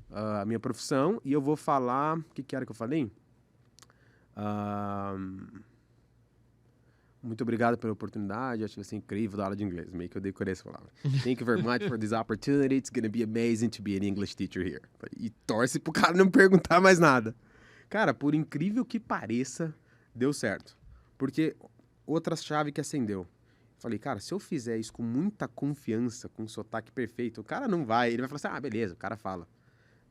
a minha profissão e eu vou falar... O que era que eu falei? Muito obrigado pela oportunidade, eu acho que vai ser incrível dar aula de inglês. Meio que eu decorei essa palavra. Thank you very much for this opportunity. It's gonna be amazing to be an English teacher here. E torce pro cara não perguntar mais nada. Cara, por incrível que pareça, deu certo. Porque outra chave que acendeu. Falei, cara, se eu fizer isso com muita confiança, com um sotaque perfeito, o cara não vai. Ele vai falar assim, beleza, o cara fala.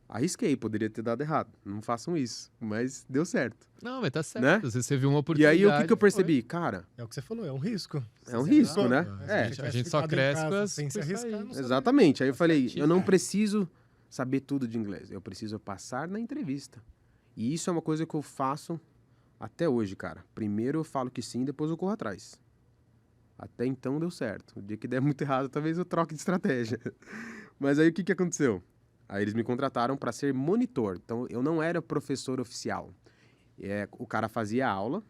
Arrisquei, poderia ter dado errado. Não façam isso. Mas deu certo. Não, mas tá certo. Né? Você viu uma E oportunidade. aí, o que eu percebi? Cara... É o que você falou, é um risco. É um risco, né? A gente só cresce com sem se arriscar. Não Exatamente. Aí eu falei, certinho. eu não preciso saber tudo de inglês. Eu preciso passar na entrevista. E isso é uma coisa que eu faço até hoje, cara. Primeiro eu falo que sim, depois eu corro atrás. Até então deu certo. O dia que der muito errado, talvez eu troque de estratégia. Mas aí o que aconteceu? Aí eles me contrataram para ser monitor. Então eu não era professor oficial. O cara fazia aula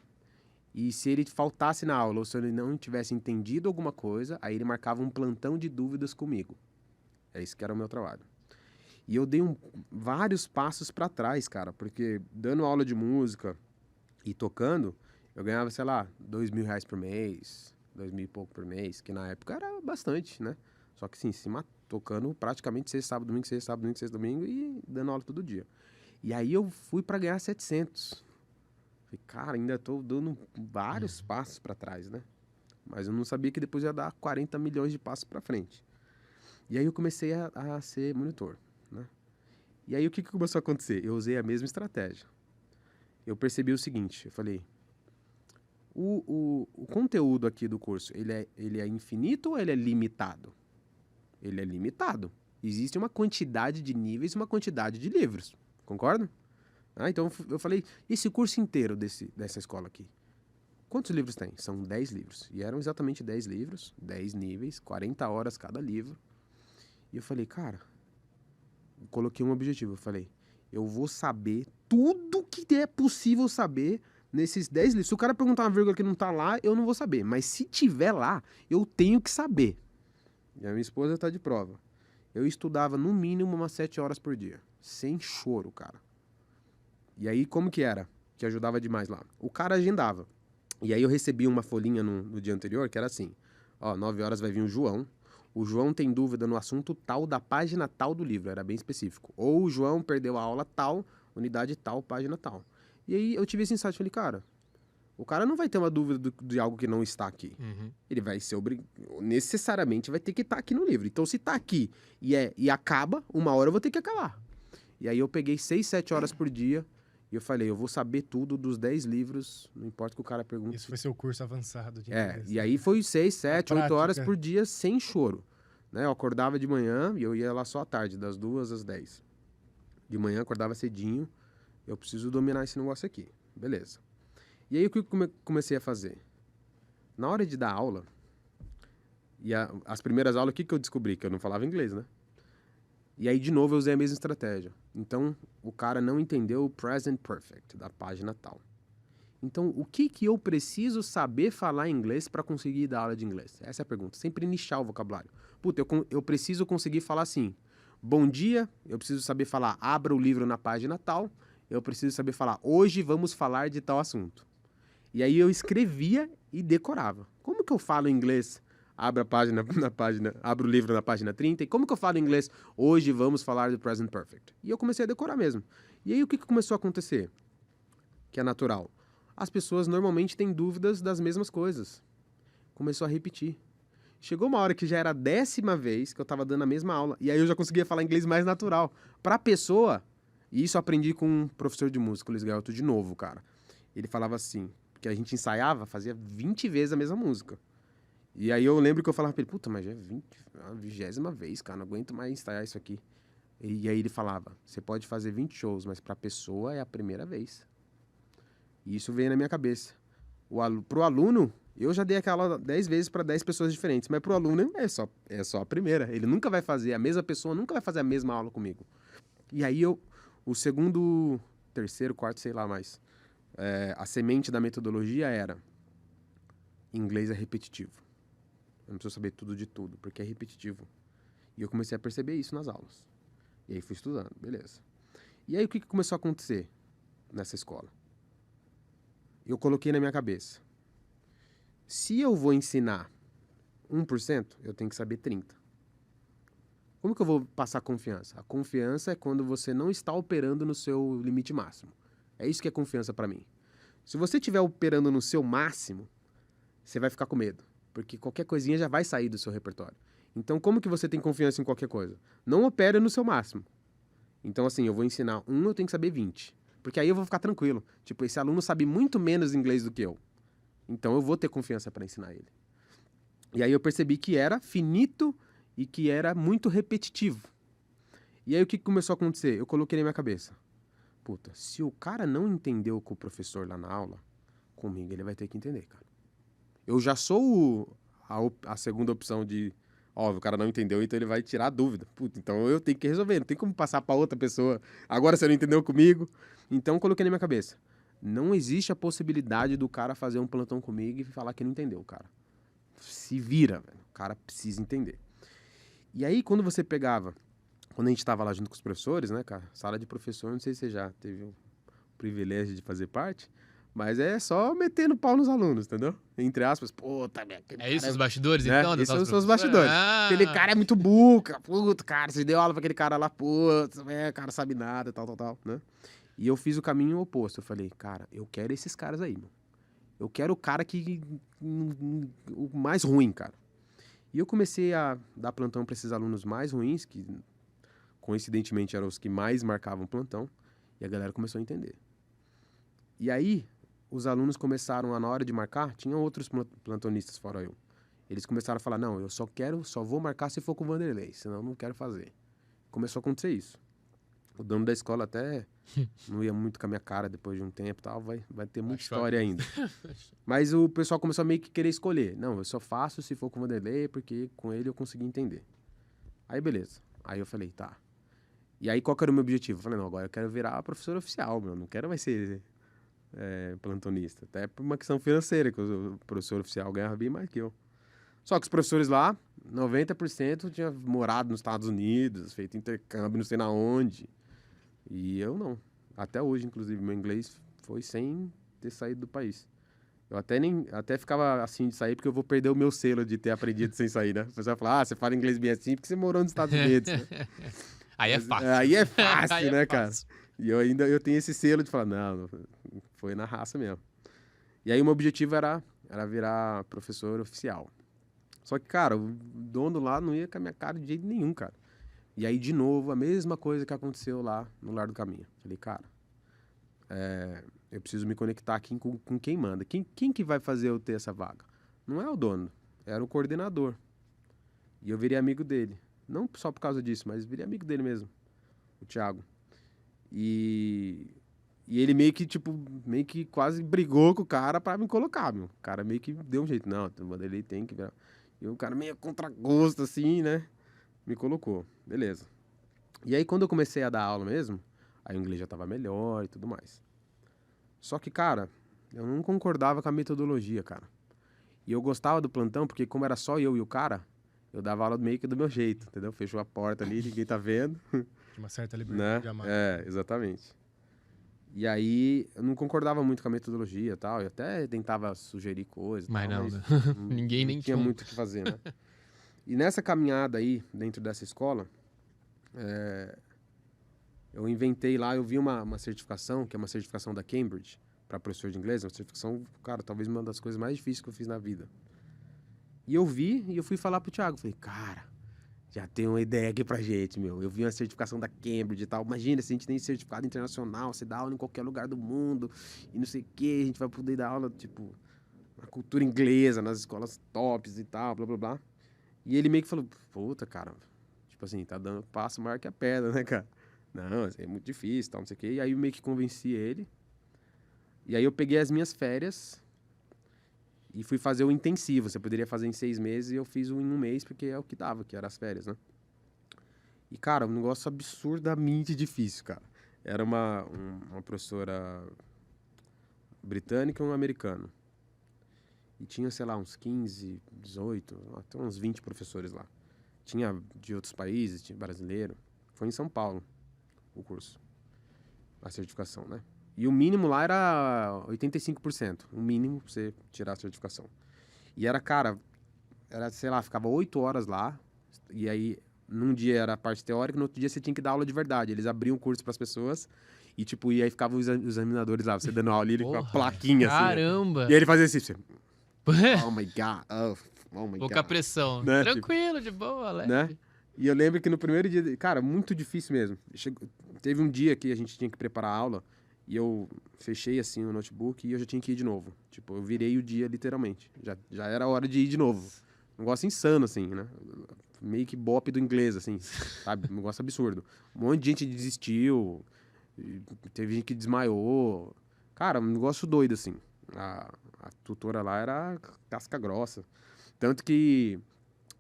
e se ele faltasse na aula ou se ele não tivesse entendido alguma coisa, aí ele marcava um plantão de dúvidas comigo. É isso que era o meu trabalho. E eu dei vários passos para trás, cara, porque dando aula de música e tocando, eu ganhava, sei lá, R$2.000 por mês, 2.000 e pouco por mês, que na época era bastante, né? Só que, sim, tocando praticamente sexta, sábado, domingo, sexta, sábado, domingo, sexta, domingo e dando aula todo dia. E aí eu fui para ganhar 700. Falei, cara, ainda tô dando vários passos para trás, né? Mas eu não sabia que depois ia dar 40 milhões de passos para frente. E aí eu comecei a ser monitor, né? E aí o que começou a acontecer? Eu usei a mesma estratégia. Eu percebi o seguinte, eu falei, o conteúdo aqui do curso, ele é infinito ou ele é limitado? Ele é limitado. Existe uma quantidade de níveis e uma quantidade de livros. Concorda? Então eu falei, esse curso inteiro dessa escola aqui, quantos livros tem? São 10 livros. E eram exatamente 10 livros, 10 níveis, 40 horas cada livro. E eu falei, cara, coloquei um objetivo. Eu falei, eu vou saber tudo que é possível saber nesses 10 livros. Se o cara perguntar uma vírgula que não tá lá, eu não vou saber. Mas se tiver lá, eu tenho que saber. E a minha esposa tá de prova. Eu estudava no mínimo umas 7 horas por dia. Sem choro, cara. E aí, como que era? Que ajudava demais lá. O cara agendava. E aí eu recebi uma folhinha no dia anterior que era assim. 9 horas vai vir o João. o João tem dúvida no assunto tal da página tal do livro, era bem específico. Ou o João perdeu a aula tal, unidade tal, página tal. E aí eu tive esse insight, falei, cara, o cara não vai ter uma dúvida de algo que não está aqui. Ele vai ser necessariamente vai ter que estar aqui no livro. Então, se está aqui e acaba, uma hora eu vou ter que acabar. E aí eu peguei 6, 7 horas por dia e eu falei, eu vou saber tudo dos 10 livros, não importa o que o cara pergunte. Isso foi seu curso avançado de inglês. E aí foi 6, 7, 8 horas prática. por dia sem choro. Né? Eu acordava de manhã e eu ia lá só à tarde, das 2 às 10. De manhã acordava cedinho, eu preciso dominar esse negócio aqui. Beleza. E aí o que eu comecei a fazer? Na hora de dar aula, as primeiras aulas, o que eu descobri? Que eu não falava inglês, né? E aí, de novo, eu usei a mesma estratégia. Então, o cara não entendeu o present perfect da página tal. Então, o que eu preciso saber falar inglês para conseguir dar aula de inglês? Essa é a pergunta. Sempre nichar o vocabulário. Puta, eu preciso conseguir falar assim, bom dia, eu preciso saber falar abra o livro na página tal, eu preciso saber falar hoje vamos falar de tal assunto. E aí eu escrevia e decorava. Como que eu falo em inglês? Abra o livro na página 30. E como que eu falo em inglês? Hoje vamos falar do present perfect. E eu comecei a decorar mesmo. E aí o que começou a acontecer? Que é natural. As pessoas normalmente têm dúvidas das mesmas coisas. Começou a repetir. Chegou uma hora que já era a 10ª vez que eu estava dando a mesma aula. E aí eu já conseguia falar inglês mais natural. Para a pessoa, e isso eu aprendi com um professor de música, o Luiz Gaelto, de novo, cara. Ele falava assim, que a gente ensaiava, fazia 20 vezes a mesma música. E aí eu lembro que eu falava pra ele, puta, mas já é a 20ª vez, cara, não aguento mais ensaiar isso aqui. E aí ele falava, você pode fazer 20 shows, mas pra pessoa é a primeira vez. E isso veio na minha cabeça. Pro aluno, eu já dei aquela aula 10 vezes para 10 pessoas diferentes, mas pro aluno é só a primeira. Ele nunca vai fazer, a mesma pessoa nunca vai fazer a mesma aula comigo. E aí o segundo, terceiro, quarto, sei lá mais, a semente da metodologia era inglês é repetitivo. Eu não preciso saber tudo de tudo, porque é repetitivo. E eu comecei a perceber isso nas aulas. E aí fui estudando, beleza. E aí o que começou a acontecer nessa escola? Eu coloquei na minha cabeça. Se eu vou ensinar 1%, eu tenho que saber 30%. Como que eu vou passar confiança? A confiança é quando você não está operando no seu limite máximo. É isso que é confiança para mim. Se você estiver operando no seu máximo, você vai ficar com medo. Porque qualquer coisinha já vai sair do seu repertório. Então, como que você tem confiança em qualquer coisa? Não opera no seu máximo. Então, assim, eu vou ensinar 1, eu tenho que saber 20. Porque aí eu vou ficar tranquilo. Tipo, esse aluno sabe muito menos inglês do que eu. Então, eu vou ter confiança para ensinar ele. E aí eu percebi que era finito e que era muito repetitivo. E aí o que começou a acontecer? Eu coloquei na minha cabeça. Puta, se o cara não entendeu com o professor lá na aula, comigo ele vai ter que entender, cara. Eu já sou a segunda opção de... Óbvio, o cara não entendeu, então ele vai tirar a dúvida. Puta, então eu tenho que resolver, não tem como passar para outra pessoa. Agora você não entendeu comigo. Então eu coloquei na minha cabeça. Não existe a possibilidade do cara fazer um plantão comigo e falar que não entendeu, cara. Se vira, velho. O cara precisa entender. E aí, quando a gente tava lá junto com os professores, né, cara? Sala de professor, não sei se você já teve o privilégio de fazer parte, mas é só metendo pau nos alunos, entendeu? Entre aspas, puta, é isso os bastidores, né? então? Esses são os bastidores. Aquele cara é muito buca, puta, cara, você deu aula pra aquele cara lá, puta, o cara sabe nada, tal, né? E eu fiz o caminho oposto. Eu falei, cara, eu quero esses caras aí, mano. Eu quero o cara o mais ruim, cara. E eu comecei a dar plantão para esses alunos mais ruins, que coincidentemente eram os que mais marcavam plantão, e a galera começou a entender. E aí, os alunos começaram, na hora de marcar, tinham outros plantonistas fora eu. Eles começaram a falar, não, eu só vou marcar se for com o Vanderlei, senão eu não quero fazer. Começou a acontecer isso. O dono da escola até não ia muito com a minha cara depois de um tempo e tal, vai ter muita história ainda. Mas o pessoal começou a meio que querer escolher. Não, eu só faço se for com o Vanderlei, porque com ele eu consegui entender. Aí beleza. Aí eu falei, tá. E aí qual que era o meu objetivo? Eu falei, não, agora eu quero virar professor oficial, meu. Não quero mais ser plantonista. Até por uma questão financeira, que o professor oficial ganhava bem mais que eu. Só que os professores lá, 90% tinham morado nos Estados Unidos, feito intercâmbio, não sei na onde. E eu não. Até hoje, inclusive, meu inglês foi sem ter saído do país. Eu até ficava assim de sair, porque eu vou perder o meu selo de ter aprendido sem sair, né? O pessoal vai falar, você fala inglês bem assim porque você morou nos Estados Unidos, né? Aí é Mas, fácil. aí é fácil, Aí é né, cara? fácil. E eu tenho esse selo de falar, não, foi na raça mesmo. E aí o meu objetivo era virar professor oficial. Só que, cara, o dono lá não ia com a minha cara de jeito nenhum, cara. E aí, de novo, a mesma coisa que aconteceu lá no Lar do Caminho. Falei, cara, eu preciso me conectar aqui com quem manda. Quem que vai fazer eu ter essa vaga? Não é o dono, era o coordenador. E eu virei amigo dele. Não só por causa disso, mas virei amigo dele mesmo, o Thiago. E ele meio que quase brigou com o cara pra me colocar, meu. O cara meio que deu um jeito. Não, o Vanderlei tem que virar. E o cara meio contra gosto, assim, né? Me colocou. Beleza. E aí, quando eu comecei a dar aula mesmo, aí o inglês já tava melhor e tudo mais. Só que, cara, eu não concordava com a metodologia, cara. E eu gostava do plantão, porque como era só eu e o cara, eu dava aula meio que do meu jeito, entendeu? Fechou a porta ali, ninguém tá vendo. De uma certa liberdade Né? de amar. Exatamente. E aí, eu não concordava muito com a metodologia e tal, eu até tentava sugerir coisas. Mas tal, não, né? não Ninguém nem tinha tinha muito o que fazer, né? E nessa caminhada aí, dentro dessa escola, eu inventei lá, eu vi uma certificação, que é uma certificação da Cambridge, para professor de inglês, uma certificação, cara, talvez uma das coisas mais difíceis que eu fiz na vida. E eu vi, e eu fui falar pro Thiago, falei, cara, já tem uma ideia aqui pra gente, meu. Eu vi uma certificação da Cambridge e tal. Imagina se a gente tem certificado internacional, você dá aula em qualquer lugar do mundo e não sei o quê. A gente vai poder dar aula, tipo, na cultura inglesa, nas escolas tops e tal, blá, blá, blá. E ele meio que falou, puta, cara, tipo assim, tá dando passo maior que a pedra, né, cara? Não, é muito difícil, tal, não sei o quê. E aí eu meio que convenci ele. E aí eu peguei as minhas férias e fui fazer o intensivo. Você poderia fazer em 6 meses e eu fiz um em 1 mês, porque é o que dava, que era as férias, né? E, cara, um negócio absurdamente difícil, cara. Era uma professora britânica e um americano. E tinha, sei lá, uns 15, 18, até uns 20 professores lá. Tinha de outros países, tinha brasileiro. Foi em São Paulo o curso, a certificação, né? E o mínimo lá era 85%. O mínimo pra você tirar a certificação. E era, cara, sei lá, ficava 8 horas lá. E aí, num dia era a parte teórica, no outro dia você tinha que dar aula de verdade. Eles abriam o curso pras pessoas e, tipo, e aí ficavam os examinadores lá, você dando aula ali, com a plaquinha assim. Caramba! Né? E aí ele fazia assim, você, oh my God, oh my Pouca God. pressão. Né? Tranquilo, de boa, leve. Né? E eu lembro que no primeiro dia, cara, muito difícil mesmo. Teve um dia que a gente tinha que preparar a aula e eu fechei assim o notebook e eu já tinha que ir de novo. Tipo, eu virei o dia literalmente. Já era hora de ir de novo. Um negócio insano, assim, né? Meio que bop do inglês, assim, sabe? Um negócio absurdo. Um monte de gente desistiu, teve gente que desmaiou. Cara, um negócio doido, assim. A tutora lá era casca grossa. Tanto que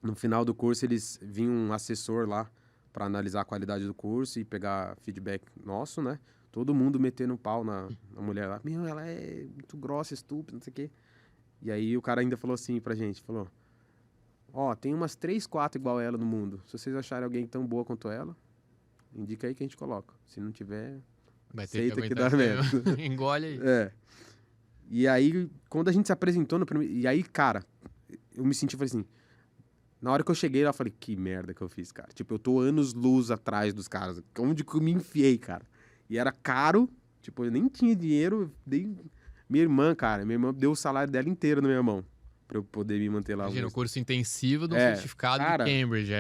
no final do curso eles vinham um assessor lá para analisar a qualidade do curso e pegar feedback nosso, né? Todo mundo metendo pau na mulher lá. Meu, ela é muito grossa, estúpida, não sei o quê. E aí o cara ainda falou assim pra gente, falou, ó, tem umas 3, 4 igual ela no mundo. Se vocês acharem alguém tão boa quanto ela, indica aí que a gente coloca. Se não tiver, Vai ter aceita que dá aguentar merda. mesmo. Engole aí. É. E aí, quando a gente se apresentou no primeiro... E aí, cara, eu me senti, falei assim... Na hora que eu cheguei lá, eu falei, que merda que eu fiz, cara. Tipo, eu tô anos-luz atrás dos caras. Onde que eu me enfiei, cara? E era caro, tipo, eu nem tinha dinheiro. Eu dei... Minha irmã deu o salário dela inteiro na minha mão. Pra eu poder me manter lá. Imagina, o curso intensivo de um É, certificado cara, de Cambridge.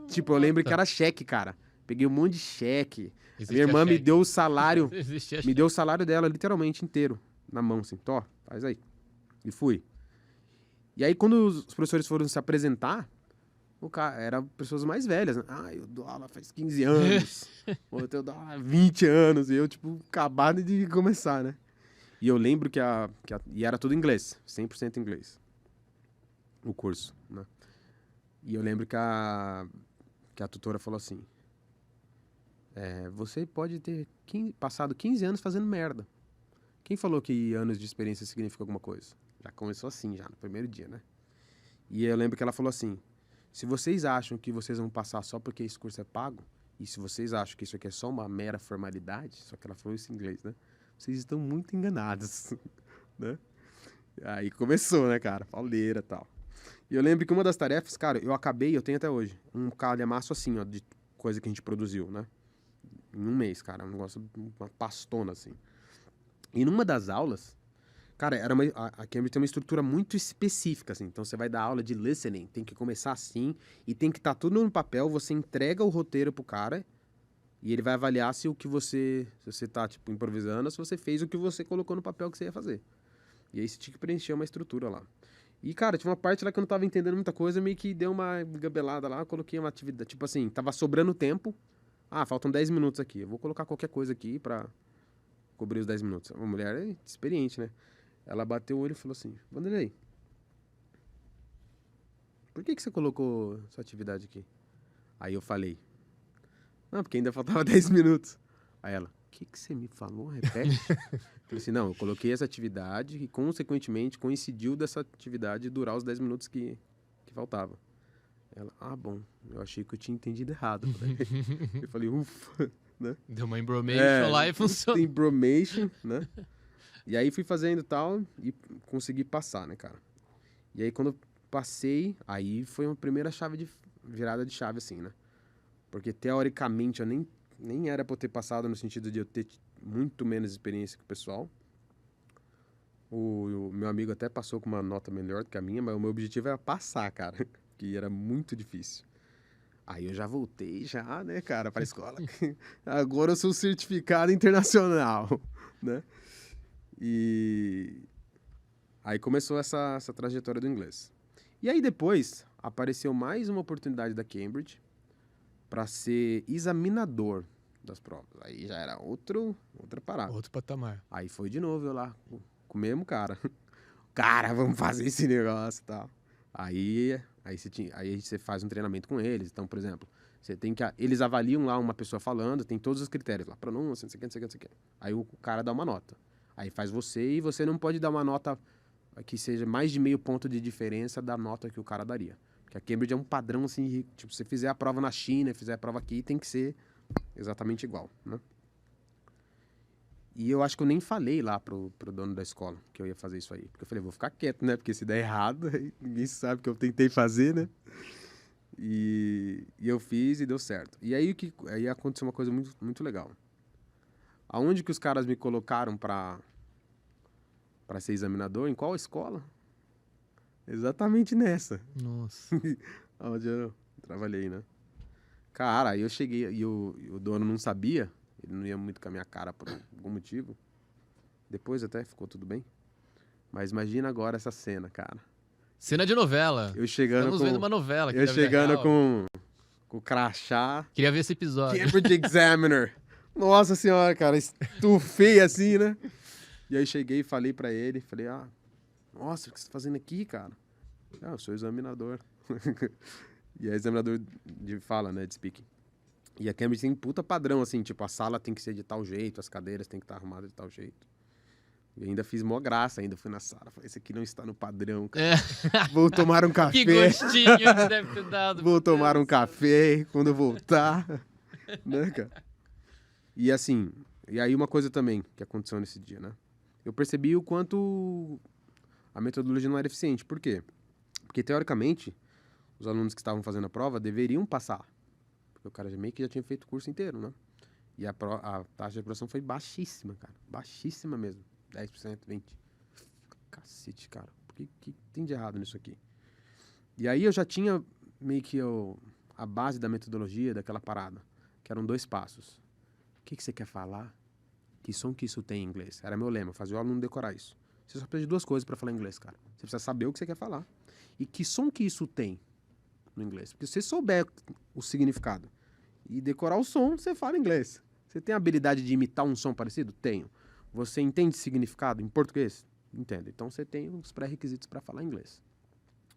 Tipo, eu lembro que era cheque, cara. Peguei um monte de cheque. Existia Minha irmã me cheque. deu o salário... Existia Me deu o salário dela, literalmente, inteiro. Na mão, assim. Tó, faz aí. E fui. E aí, quando os professores foram se apresentar, o cara era pessoas mais velhas, né? Ah, eu dou aula faz 15 anos. Ou eu dou aula há 20 anos. E eu, tipo, acabado de começar, né? E eu lembro e era tudo inglês. 100% inglês. O curso, né? E eu lembro que a tutora falou assim, você pode ter passado 15 anos fazendo merda. Quem falou que anos de experiência significa alguma coisa? Já começou assim, já no primeiro dia, né? E eu lembro que ela falou assim, se vocês acham que vocês vão passar só porque esse curso é pago, e se vocês acham que isso aqui é só uma mera formalidade, só que ela falou isso em inglês, né? Vocês estão muito enganados, né? Aí começou, né, cara? Pauleira e tal. E eu lembro que uma das tarefas, cara, eu tenho até hoje, um calhamaço assim, ó, de coisa que a gente produziu, né? Em um mês, cara, um negócio, uma pastona, assim. E numa das aulas, cara, a Cambridge tem uma estrutura muito específica, assim. Então, você vai dar aula de listening, tem que começar assim, e tem que estar tudo no papel, você entrega o roteiro pro cara, e ele vai avaliar se se você tá, tipo, improvisando, ou se você fez o que você colocou no papel que você ia fazer. E aí você tinha que preencher uma estrutura lá. E, cara, tinha uma parte lá que eu não tava entendendo muita coisa, meio que deu uma gabelada lá, eu coloquei uma atividade, tipo assim, tava sobrando tempo. Ah, faltam 10 minutos aqui, eu vou colocar qualquer coisa aqui pra cobrir os 10 minutos. Uma mulher experiente, né? Ela bateu o olho e falou assim, Vanderlei, por que você colocou sua atividade aqui? Aí eu falei, não, porque ainda faltava 10 minutos. Aí ela, o que você me falou? Repete. Falei assim, não, eu coloquei essa atividade e, consequentemente, coincidiu dessa atividade durar os 10 minutos que faltava. Ela, bom, eu achei que eu tinha entendido errado. Eu falei, ufa, né? Deu uma embromation lá e funcionou. Embromation, né? E aí fui fazendo tal e consegui passar, né, cara? E aí quando eu passei, aí foi uma primeira virada de chave, assim, né? Porque teoricamente eu nem era pra eu ter passado no sentido de eu ter muito menos experiência que o pessoal. O meu amigo até passou com uma nota melhor do que a minha, mas o meu objetivo era passar, cara, que era muito difícil. Aí eu já voltei, né, cara, pra escola. Agora eu sou certificado internacional, né? E aí começou essa trajetória do inglês. E aí depois apareceu mais uma oportunidade da Cambridge para ser examinador das provas. Aí já era outra parada. Outro patamar. Aí foi de novo eu lá, com o mesmo cara. Cara, vamos fazer esse negócio e tal. Aí você faz um treinamento com eles. Então, por exemplo, eles avaliam lá uma pessoa falando, tem todos os critérios lá, pronúncia, não sei o que, não sei o que, não sei o que. Aí o cara dá uma nota. Aí faz e você não pode dar uma nota que seja mais de meio ponto de diferença da nota que o cara daria. Porque a Cambridge é um padrão, assim, tipo, se você fizer a prova na China, fizer a prova aqui, tem que ser exatamente igual, né? E eu acho que eu nem falei lá pro dono da escola que eu ia fazer isso aí. Porque eu falei, vou ficar quieto, né? Porque se der errado, aí ninguém sabe que eu tentei fazer, né? E eu fiz e deu certo. E aí aconteceu uma coisa muito, muito legal. Aonde que os caras me colocaram pra ser examinador? Em qual escola? Exatamente nessa. Nossa. Onde eu trabalhei, né? Cara, aí eu cheguei e o dono não sabia. Ele não ia muito com a minha cara por algum motivo. Depois até ficou tudo bem. Mas imagina agora essa cena, cara. Cena de novela. Eu chegando Estamos vendo uma novela aqui eu da vida chegando real. com o crachá. Queria ver esse episódio. Cambridge Examiner. Nossa senhora, cara, estufei assim, né? E aí cheguei e falei pra ele, falei, nossa, o que você tá fazendo aqui, cara? Eu sou examinador. E é examinador de fala, né, de speaking. E a Cambridge tem puta padrão, assim, tipo, a sala tem que ser de tal jeito, as cadeiras tem que estar arrumadas de tal jeito. E ainda fiz mó graça, ainda fui na sala, falei, esse aqui não está no padrão, cara. Vou tomar um café. Que gostinho que deve ter dado. Vou tomar um café quando eu voltar, né, cara? E assim, e aí uma coisa também que aconteceu nesse dia, né? Eu percebi o quanto a metodologia não era eficiente. Por quê? Porque, teoricamente, os alunos que estavam fazendo a prova deveriam passar. Porque o cara meio que já tinha feito o curso inteiro, né? E a taxa de aprovação foi baixíssima, cara. Baixíssima mesmo. 10%, 20%. Cacete, cara. O que tem de errado nisso aqui? E aí eu já tinha meio que a base da metodologia daquela parada, que eram 2 passos. O que você quer falar? Que som que isso tem em inglês? Era meu lema, fazer o aluno decorar isso. Você só precisa de 2 coisas para falar inglês, cara. Você precisa saber o que você quer falar e que som que isso tem no inglês. Porque se você souber o significado e decorar o som, você fala inglês. Você tem a habilidade de imitar um som parecido? Tenho. Você entende significado em português? Entendo. Então você tem os pré-requisitos para falar inglês.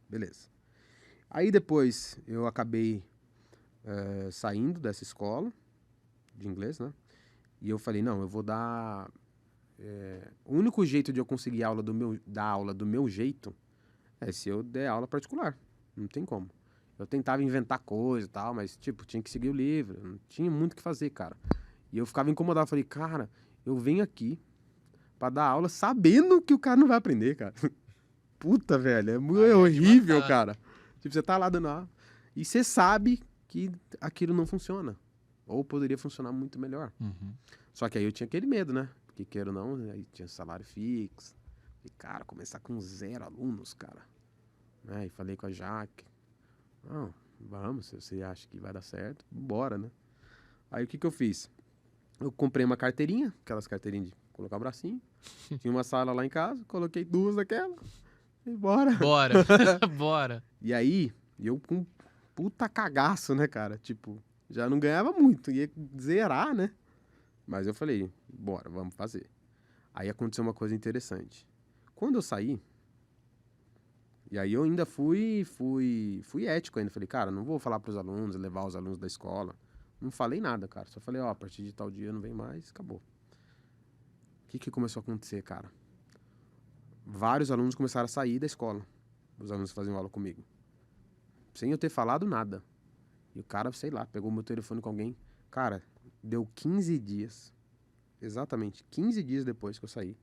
Beleza. Aí depois eu acabei saindo dessa escola de inglês, né? E eu falei, não, eu vou dar... o único jeito de eu conseguir dar aula do meu jeito é se eu der aula particular. Não tem como. Eu tentava inventar coisa e tal, mas, tipo, tinha que seguir o livro. Não tinha muito o que fazer, cara. E eu ficava incomodado. Falei, cara, eu venho aqui pra dar aula sabendo que o cara não vai aprender, cara. puta, velho, é de horrível, matar. cara. Tipo, você tá lá dando aula e você sabe que aquilo não funciona. Ou poderia funcionar muito melhor. Uhum. Só que aí eu tinha aquele medo, né? Porque queira ou não, aí tinha salário fixo. E, cara, começar com 0 alunos, cara. Né? E falei com a Jaque. Não, vamos, se você acha que vai dar certo, bora, né? Aí o que que eu fiz? Eu comprei uma carteirinha, aquelas carteirinhas de colocar o bracinho. Tinha uma sala lá em casa, coloquei 2 daquela. E bora. Bora. Bora. E aí, eu com puta cagaço, né, cara? Tipo, já não ganhava muito, ia zerar, né? Mas eu falei, bora, vamos fazer. Aí aconteceu uma coisa interessante. Quando eu saí, e aí eu ainda fui ético ainda. Falei, cara, não vou falar pros alunos, levar os alunos da escola. Não falei nada, cara. Só falei, ó, a partir de tal dia não vem mais, acabou. O que que começou a acontecer, cara? Vários alunos começaram a sair da escola. Os alunos que faziam aula comigo. Sem eu ter falado nada. E o cara, sei lá, pegou meu telefone com alguém. Cara, deu 15 dias. Exatamente, 15 dias depois que eu saí.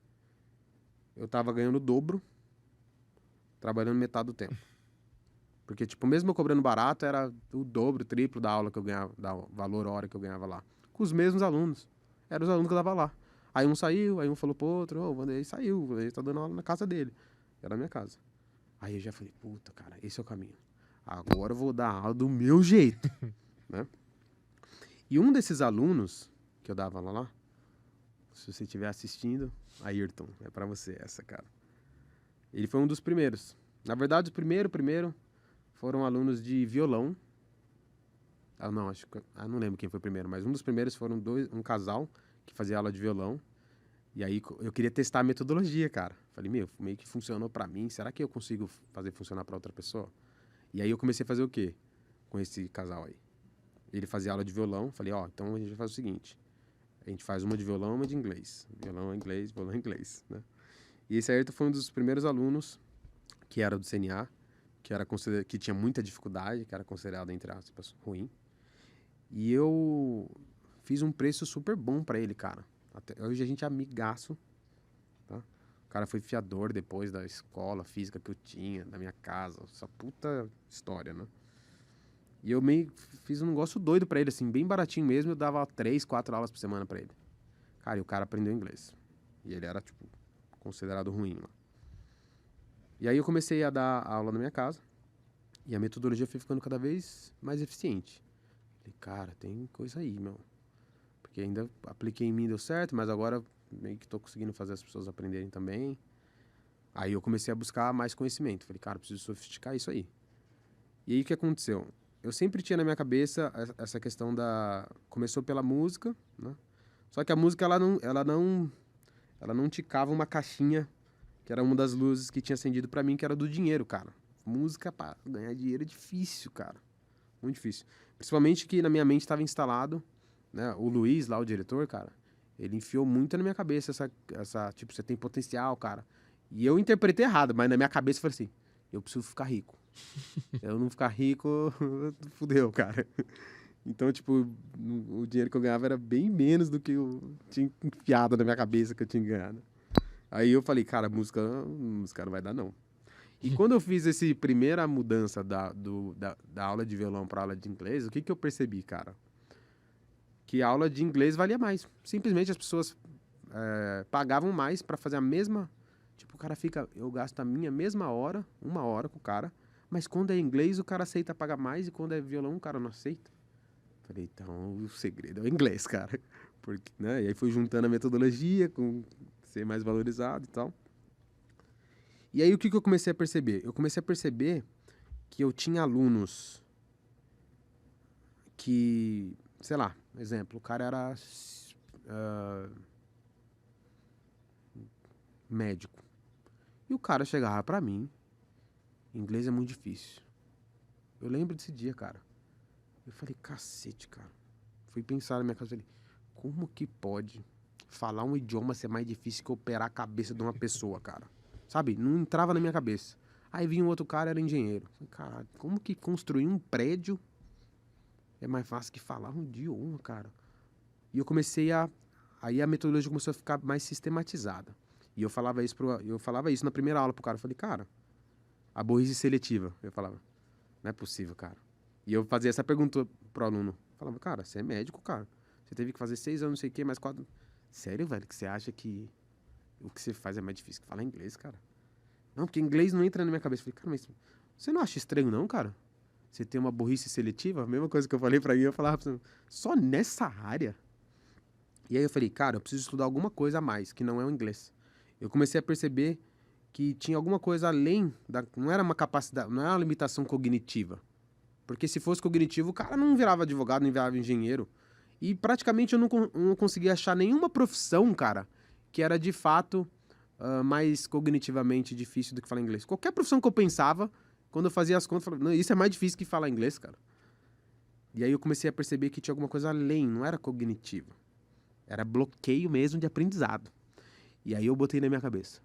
Eu tava ganhando o dobro, trabalhando metade do tempo. Porque, tipo, mesmo eu cobrando barato, era o dobro, o triplo da aula que eu ganhava, da valor hora que eu ganhava lá. Com os mesmos alunos. Eram os alunos que eu dava lá. Aí um saiu, aí um falou pro outro, ô, o Vanderlei saiu, o Vanderlei tá dando aula na casa dele. Era na minha casa. Aí eu já falei, puta, cara, esse é o caminho. Agora eu vou dar aula do meu jeito, né? E um desses alunos que eu dava aula lá, se você estiver assistindo, Ayrton, é pra você essa, cara. Ele foi um dos primeiros. Na verdade, o primeiro foram alunos de violão. Não, não lembro quem foi o primeiro, mas um dos primeiros foram um casal que fazia aula de violão. E aí eu queria testar a metodologia, cara. Falei, meio que funcionou pra mim, será que eu consigo fazer funcionar pra outra pessoa? E aí eu comecei a fazer o quê com esse casal aí? Ele fazia aula de violão, falei, ó, então a gente vai fazer o seguinte, a gente faz uma de violão e uma de inglês. Violão, inglês, né? E esse Ayrton foi um dos primeiros alunos que era do CNA, que tinha muita dificuldade, que era considerado, entre aspas, ruim. E eu fiz um preço super bom pra ele, cara. Até hoje a gente é amigaço, tá? O cara foi fiador depois da escola física que eu tinha, da minha casa. Essa puta história, né? E eu meio fiz um negócio doido pra ele, assim, bem baratinho mesmo. Eu dava 3, 4 aulas por semana pra ele. Cara, e o cara aprendeu inglês. E ele era, tipo, considerado ruim lá. E aí eu comecei a dar aula na minha casa. E a metodologia foi ficando cada vez mais eficiente. Falei, cara, tem coisa aí, meu. Porque ainda apliquei em mim, deu certo, mas agora meio que tô conseguindo fazer as pessoas aprenderem também. Aí eu comecei a buscar mais conhecimento. Falei, cara, preciso sofisticar isso aí. E aí o que aconteceu? Eu sempre tinha na minha cabeça essa questão da... Começou pela música, né? Só que a música, ela não ticava uma caixinha, que era uma das luzes que tinha acendido pra mim, que era do dinheiro, cara. Música pra ganhar dinheiro é difícil, cara. Muito difícil. Principalmente que na minha mente estava instalado, né? O Luiz, lá, o diretor, cara, ele enfiou muito na minha cabeça essa tipo, você tem potencial, cara. E eu interpretei errado, mas na minha cabeça eu falei assim, eu preciso ficar rico. Se eu não ficar rico, fudeu, cara. Então, tipo, o dinheiro que eu ganhava era bem menos do que eu tinha enfiado na minha cabeça que eu tinha ganhado. Aí eu falei, cara, música não vai dar, não. E quando eu fiz essa primeira mudança da aula de violão para aula de inglês, o que eu percebi, cara? Que a aula de inglês valia mais. Simplesmente as pessoas pagavam mais para fazer a mesma... Tipo, o cara eu gasto a minha mesma hora, 1 hora com o cara, mas quando é inglês o cara aceita pagar mais e quando é violão o cara não aceita. Falei, então o segredo é o inglês, cara. Porque, né? E aí fui juntando a metodologia com ser mais valorizado e tal. E aí o que eu comecei a perceber? Eu comecei a perceber que eu tinha alunos que, sei lá, exemplo, o cara era médico. E o cara chegava pra mim, inglês é muito difícil. Eu lembro desse dia, cara. Eu falei, cacete, cara. Fui pensar na minha casa, falei, como que pode falar um idioma ser mais difícil que operar a cabeça de uma pessoa, cara? Sabe? Não entrava na minha cabeça. Aí vinha um outro cara, era engenheiro. Caralho, como que construir um prédio é mais fácil que falar um idioma, cara? E eu comecei aí a metodologia começou a ficar mais sistematizada. E eu falava isso na primeira aula pro cara. Eu falei, cara, a burrice seletiva. Eu falava, não é possível, cara. E eu fazia essa pergunta pro aluno. Eu falava, cara, você é médico, cara. Você teve que fazer 6 anos, não sei o quê, mais 4... Sério, velho, que você acha que o que você faz é mais difícil que falar inglês, cara? Não, porque inglês não entra na minha cabeça. Eu falei, cara, mas você não acha estranho, não, cara? Você tem uma burrice seletiva? A mesma coisa que eu falei pra mim, eu falava pra você, só nessa área? E aí eu falei, cara, eu preciso estudar alguma coisa a mais, que não é o inglês. Eu comecei a perceber que tinha alguma coisa além da... Não era uma capacidade, não era uma limitação cognitiva. Porque se fosse cognitivo, o cara não virava advogado, não virava engenheiro. E praticamente eu não conseguia achar nenhuma profissão, cara, que era de fato mais cognitivamente difícil do que falar inglês. Qualquer profissão que eu pensava, quando eu fazia as contas, eu falava, não, isso é mais difícil que falar inglês, cara. E aí eu comecei a perceber que tinha alguma coisa além, não era cognitivo. Era bloqueio mesmo de aprendizado. E aí eu botei na minha cabeça,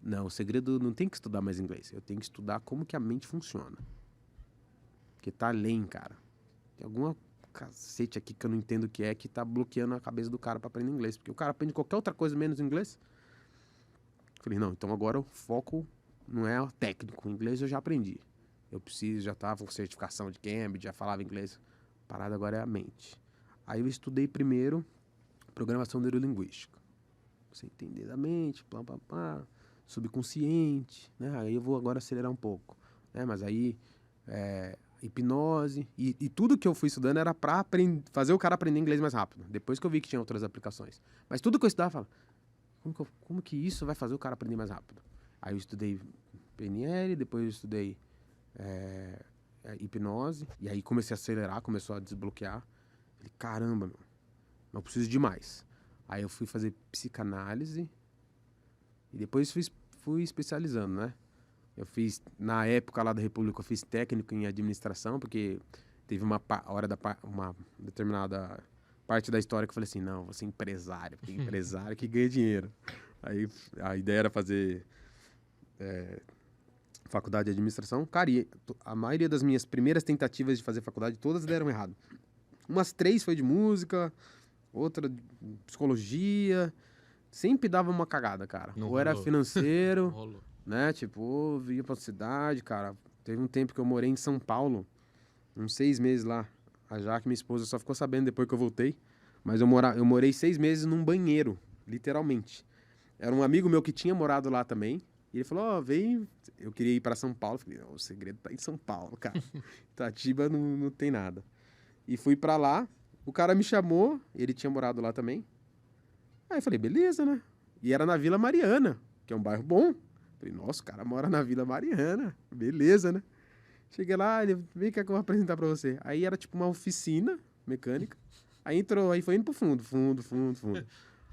não, o segredo não tem que estudar mais inglês, eu tenho que estudar como que a mente funciona. Porque tá além, cara. Tem alguma cacete aqui que eu não entendo o que é, que tá bloqueando a cabeça do cara pra aprender inglês. Porque o cara aprende qualquer outra coisa menos inglês. Falei, não, então agora o foco não é o técnico. O inglês eu já aprendi. Eu preciso, já tava com certificação de Cambridge, já falava inglês. A parada agora é a mente. Aí eu estudei primeiro programação neurolinguística. Você entender da mente, subconsciente, né? Aí eu vou agora acelerar um pouco, né? Mas aí hipnose e tudo que eu fui estudando era pra fazer o cara aprender inglês mais rápido. Depois que eu vi que tinha outras aplicações. Mas tudo que eu estudava, eu falava, como que isso vai fazer o cara aprender mais rápido? Aí eu estudei PNL, depois eu estudei hipnose, e aí comecei a acelerar, começou a desbloquear. Falei, caramba, meu, não preciso de mais. Aí eu fui fazer psicanálise e depois fui especializando, né? Eu fiz, na época lá da República, eu fiz técnico em administração, porque teve uma determinada parte da história que eu falei assim, não, vou ser empresário, porque empresário que ganha dinheiro. Aí a ideia era fazer faculdade de administração. Cara, e a maioria das minhas primeiras tentativas de fazer faculdade, todas deram errado. Umas 3 foi de música, outra de psicologia, sempre dava uma cagada, cara. Não Ou era rolou. financeiro... Rolou. Né, tipo, eu ia pra cidade, cara. Teve um tempo que eu morei em São Paulo, uns 6 meses lá. A Jaque, minha esposa, só ficou sabendo depois que eu voltei. Mas eu morei 6 meses num banheiro, literalmente. Era um amigo meu que tinha morado lá também. E ele falou, ó, vem... Eu queria ir pra São Paulo. Eu falei, não, o segredo tá em São Paulo, cara. Itatiba não tem nada. E fui pra lá. O cara me chamou, ele tinha morado lá também. Aí eu falei, beleza, né? E era na Vila Mariana, que é um bairro bom. Falei, nossa, o cara mora na Vila Mariana. Beleza, né? Cheguei lá, ele, vem cá que eu vou apresentar pra você. Aí era tipo uma oficina mecânica. Aí entrou, aí foi indo pro fundo.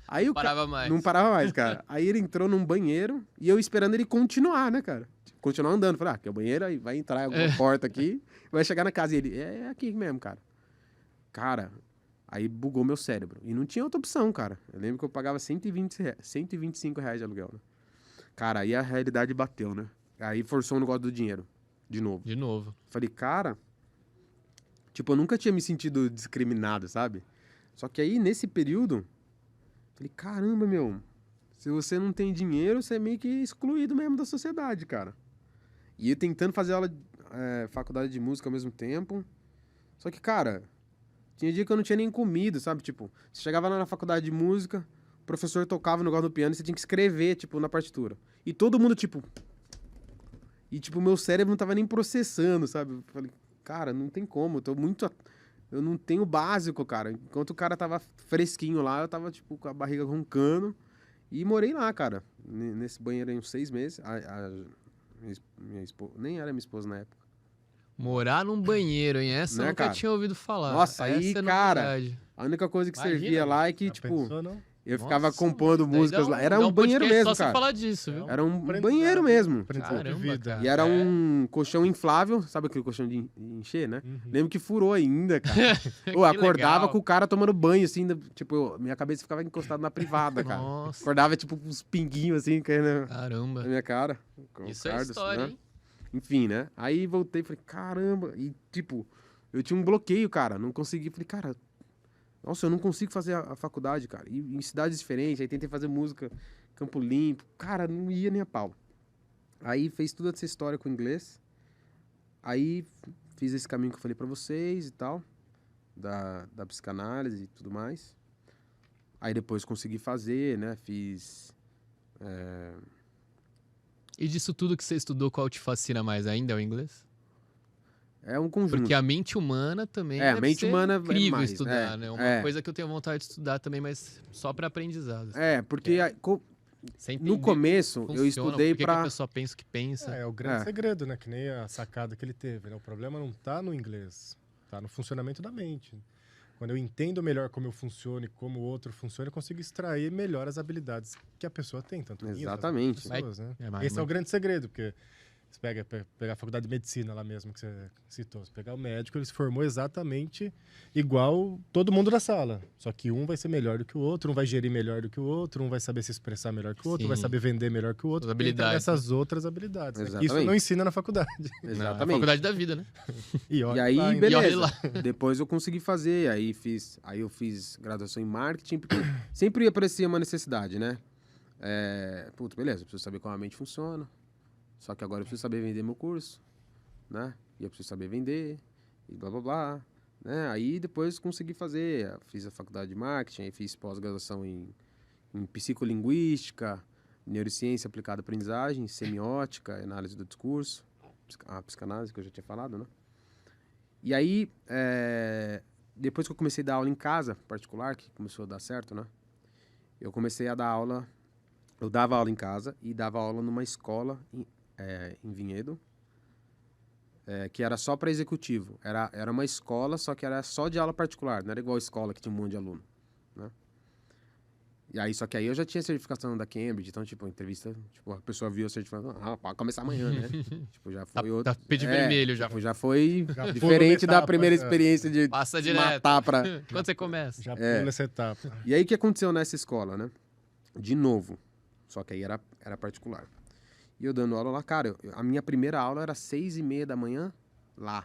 Aí Não parava mais. Não parava mais, cara. Aí ele entrou num banheiro e eu esperando ele continuar, né, cara? Continuar andando. Falei, que é o banheiro, aí vai entrar em alguma porta aqui, vai chegar na casa. E ele, é aqui mesmo, cara. Cara, aí bugou meu cérebro. E não tinha outra opção, cara. Eu lembro que eu pagava R$125 de aluguel, né? Cara, aí a realidade bateu, né? Aí forçou o negócio do dinheiro. De novo. Falei, cara... Tipo, eu nunca tinha me sentido discriminado, sabe? Só que aí, nesse período... Falei, caramba, meu... Se você não tem dinheiro, você é meio que excluído mesmo da sociedade, cara. E eu tentando fazer faculdade de música ao mesmo tempo. Só que, cara... Tinha dia que eu não tinha nem comido, sabe? Tipo, você chegava lá na faculdade de música... O professor tocava o negócio no piano e você tinha que escrever, tipo, na partitura. E todo mundo, tipo... E, tipo, meu cérebro não tava nem processando, sabe? Eu falei, cara, não tem como, eu não tenho básico, cara. Enquanto o cara tava fresquinho lá, eu tava, tipo, com a barriga roncando. E morei lá, cara. Nesse banheiro aí uns 6 meses. Minha esposa... Nem era minha esposa na época. Morar num banheiro, hein? Essa Né, eu nunca cara? tinha ouvido falar. Nossa, aí, Essa é cara... novidade. A única coisa que Imagina, servia lá é que, Já tipo... pensou, não? Eu ficava Nossa, compondo daí músicas dá lá. Era dá um banheiro podcast mesmo, só cara. você falar disso, viu? Era um Aprendizado, banheiro mesmo. aprendizado de Caramba, vida. cara. E era um colchão inflável, sabe aquele colchão de encher, né? Lembro que furou ainda, cara. Eu acordava legal. com o cara tomando banho, assim, tipo, minha cabeça ficava encostada na privada, cara. Nossa. Acordava, tipo, uns pinguinhos, assim, caindo na Caramba. minha cara. Com Isso é cardos, história, né? hein? Enfim, né? Aí voltei e falei, caramba. E, tipo, eu tinha um bloqueio, cara. Não consegui. Falei, cara, nossa, eu não consigo fazer a faculdade, cara. E em cidades diferentes, aí tentei fazer música, Campo Limpo. Cara, não ia nem a pau. Aí fez toda essa história com o inglês. Aí fiz esse caminho que eu falei pra vocês e tal, da psicanálise e tudo mais. Aí depois consegui fazer, né? Fiz... E disso tudo que você estudou, qual te fascina mais ainda? É o inglês? É um conjunto. Porque a mente humana também a deve mente ser humana incrível mais, estudar, né? Uma coisa que eu tenho vontade de estudar também, mas só para aprendizado. Assim. Porque Você no entender começo como eu funciona, estudei por que que a pra... pessoa pensa o que pensa. É o grande segredo, né? Que nem a sacada que ele teve, né? O problema não tá no inglês, tá no funcionamento da mente. Quando eu entendo melhor como eu funciono e como o outro funciona, eu consigo extrair melhor as habilidades que a pessoa tem, tanto minhas, Exatamente. das pessoas, né? É, Esse é o grande segredo, porque você pegar a faculdade de medicina lá mesmo que você citou, você pegar o médico, ele se formou exatamente igual todo mundo da sala. Só que um vai ser melhor do que o outro, um vai gerir melhor do que o outro, um vai saber se expressar melhor que o outro, Sim. vai saber vender melhor que o outro. As habilidades, essas outras habilidades. Né? Que isso Exatamente. não ensina na faculdade. Não, é a Exatamente. faculdade da vida, né? E, olha E aí, lá, ainda. beleza. E olha lá. Depois eu consegui fazer, aí eu fiz graduação em marketing, porque sempre aparecia uma necessidade, né? Beleza, eu preciso saber como a mente funciona. Só que agora eu preciso saber vender meu curso, né? E eu preciso saber vender, e blá, blá, blá. Né? Aí depois consegui fazer, fiz a faculdade de marketing, aí fiz pós-graduação em psicolinguística, neurociência aplicada à aprendizagem, semiótica, análise do discurso, a psicanálise que eu já tinha falado, né? E aí, depois que eu comecei a dar aula em casa, particular, que começou a dar certo, né? Eu comecei a dar aula, eu dava aula em casa e dava aula numa escola em Vinhedo, que era só para executivo. Era uma escola, só que era só de aula particular, não era igual a escola que tinha um monte de aluno, né? E aí, só que aí eu já tinha certificação da Cambridge, então, tipo, a entrevista, tipo, a pessoa viu a certificação, pode começar amanhã, né? Tipo, já foi outro... Tapete vermelho já. Tipo, já foi Já diferente pula da etapa, primeira já. experiência de Passa se direto. matar pra... Quando você começa? Já pula essa etapa. E aí, o que aconteceu nessa escola, né? De novo, só que aí era particular. E eu dando aula lá, cara, a minha primeira aula era 6:30 da manhã, lá.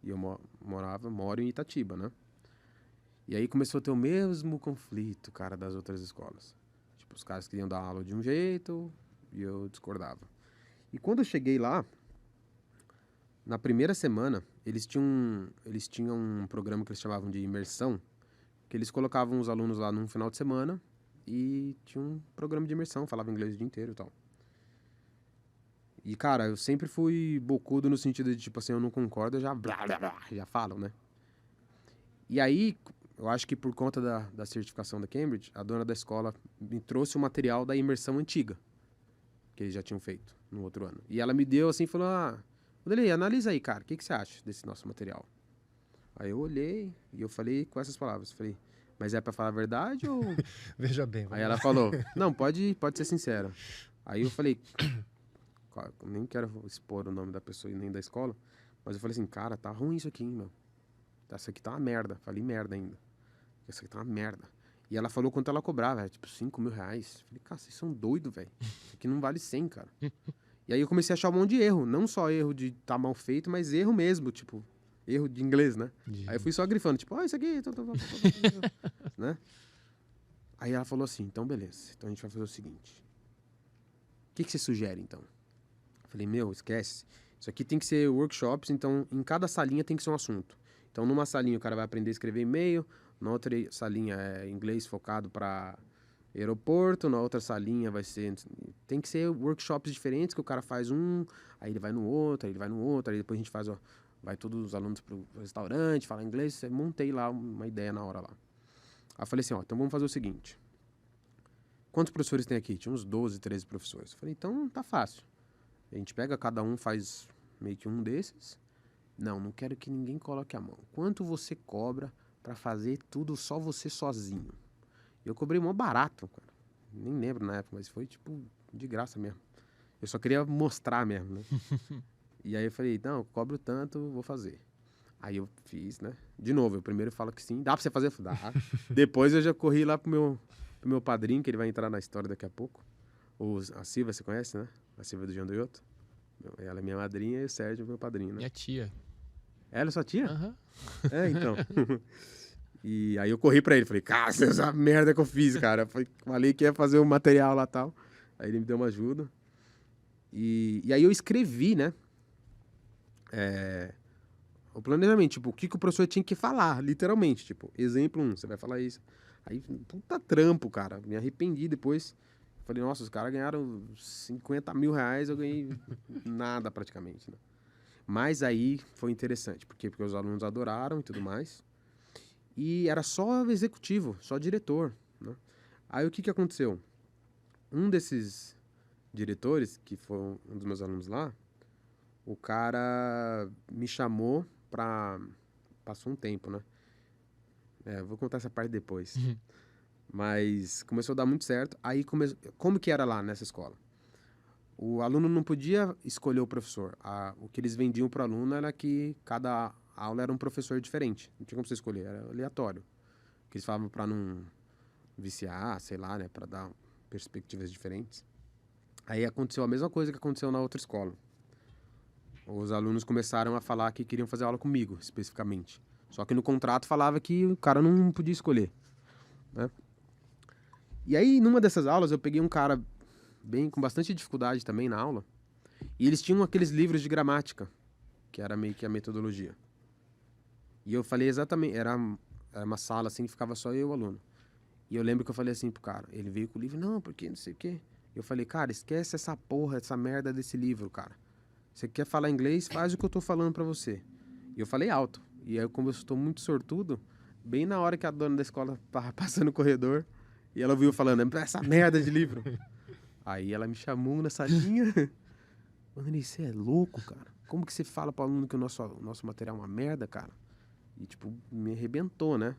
E eu moro em Itatiba, né? E aí começou a ter o mesmo conflito, cara, das outras escolas. Tipo, os caras queriam dar aula de um jeito e eu discordava. E quando eu cheguei lá, na primeira semana, eles tinham um programa que eles chamavam de imersão, que eles colocavam os alunos lá num final de semana e tinha um programa de imersão, falava inglês o dia inteiro e tal. E, cara, eu sempre fui bocudo no sentido de, tipo assim, eu não concordo, eu já blá, blá, blá, já falo, né? E aí, eu acho que por conta da certificação da Cambridge, a dona da escola me trouxe o material da imersão antiga, que eles já tinham feito no outro ano. E ela me deu assim e falou, Vanderlei, analisa aí, cara, o que você acha desse nosso material? Aí eu olhei e eu falei com essas palavras, falei, mas é pra falar a verdade ou... Veja bem. Aí ela falou, não, pode ser sincera. Aí eu falei, nem quero expor o nome da pessoa e nem da escola, mas eu falei assim, cara, tá ruim isso aqui, hein, meu. Essa aqui tá uma merda. Falei merda ainda. Essa aqui tá uma merda. E ela falou quanto ela cobrava, tipo, R$5.000. Falei, cara, vocês são doidos, velho. Isso aqui não vale 100, cara. E aí eu comecei a achar um monte de erro. Não só erro de tá mal feito, mas erro mesmo, tipo, erro de inglês, né? Aí eu fui só grifando, tipo, isso aqui... né? Aí ela falou assim, então beleza. Então a gente vai fazer o seguinte. O que você sugere, então? Eu falei, esquece. Isso aqui tem que ser workshops, então em cada salinha tem que ser um assunto. Então numa salinha o cara vai aprender a escrever e-mail, na outra salinha é inglês focado para aeroporto, na outra salinha vai ser... Tem que ser workshops diferentes que o cara faz aí ele vai no outro, aí ele vai no outro, aí depois a gente faz... vai todos os alunos pro restaurante, falar inglês, montei lá uma ideia na hora lá. Aí eu falei assim, então vamos fazer o seguinte. Quantos professores tem aqui? Tinha uns 12, 13 professores. Eu falei, então tá fácil. A gente pega, cada um faz meio que um desses. Não quero que ninguém coloque a mão. Quanto você cobra pra fazer tudo só você sozinho? Eu cobrei mó barato, cara. Nem lembro na época, mas foi tipo de graça mesmo. Eu só queria mostrar mesmo, né? E aí eu falei, não, eu cobro tanto, vou fazer. Aí eu fiz, né? De novo, eu primeiro falo que sim. Dá pra você fazer? Dá. Depois eu já corri lá pro meu padrinho, que ele vai entrar na história daqui a pouco. A Silvia, você conhece, né? A Silvia do Jean Doioto. Ela é minha madrinha e o Sérgio é meu padrinho, né? Minha tia. Ela é sua tia? Aham. Então. E aí eu corri pra ele. Falei, cara, essa merda que eu fiz, cara. Falei que ia fazer um material lá e tal. Aí ele me deu uma ajuda. E aí eu escrevi, né? O planejamento, tipo, o que o professor tinha que falar, literalmente. Tipo, exemplo 1, você vai falar isso. Aí, puta trampo, cara. Me arrependi depois. Falei, nossa, os caras ganharam 50 mil reais, eu ganhei nada praticamente, né? Mas aí foi interessante, porque os alunos adoraram e tudo mais. E era só executivo, só diretor, né? Aí o que aconteceu? Um desses diretores, que foi um dos meus alunos lá, o cara me chamou pra... Passou um tempo, né? Vou contar essa parte depois. Mas começou a dar muito certo. Aí, como que era lá nessa escola? O aluno não podia escolher o professor. O que eles vendiam para o aluno era que cada aula era um professor diferente. Não tinha como você escolher, era aleatório. Que eles falavam para não viciar, sei lá, né? Para dar perspectivas diferentes. Aí aconteceu a mesma coisa que aconteceu na outra escola. Os alunos começaram a falar que queriam fazer aula comigo, especificamente. Só que no contrato falava que o cara não podia escolher, né? E aí, numa dessas aulas, eu peguei um cara com bastante dificuldade também na aula. E eles tinham aqueles livros de gramática, que era meio que a metodologia. E eu falei exatamente, era uma sala assim que ficava só eu e o aluno. E eu lembro que eu falei assim pro cara, ele veio com o livro, não, porque não sei o quê. Eu falei, cara, esquece essa porra, essa merda desse livro, cara. Você quer falar inglês, faz o que eu tô falando pra você. E eu falei alto. E aí, como eu estou muito sortudo, bem na hora que a dona da escola tava passando no corredor, e ela viu falando, essa merda de livro. Aí ela me chamou na salinha. Mano, você é louco, cara. Como que você fala pro aluno que o nosso material é uma merda, cara? E, tipo, me arrebentou, né?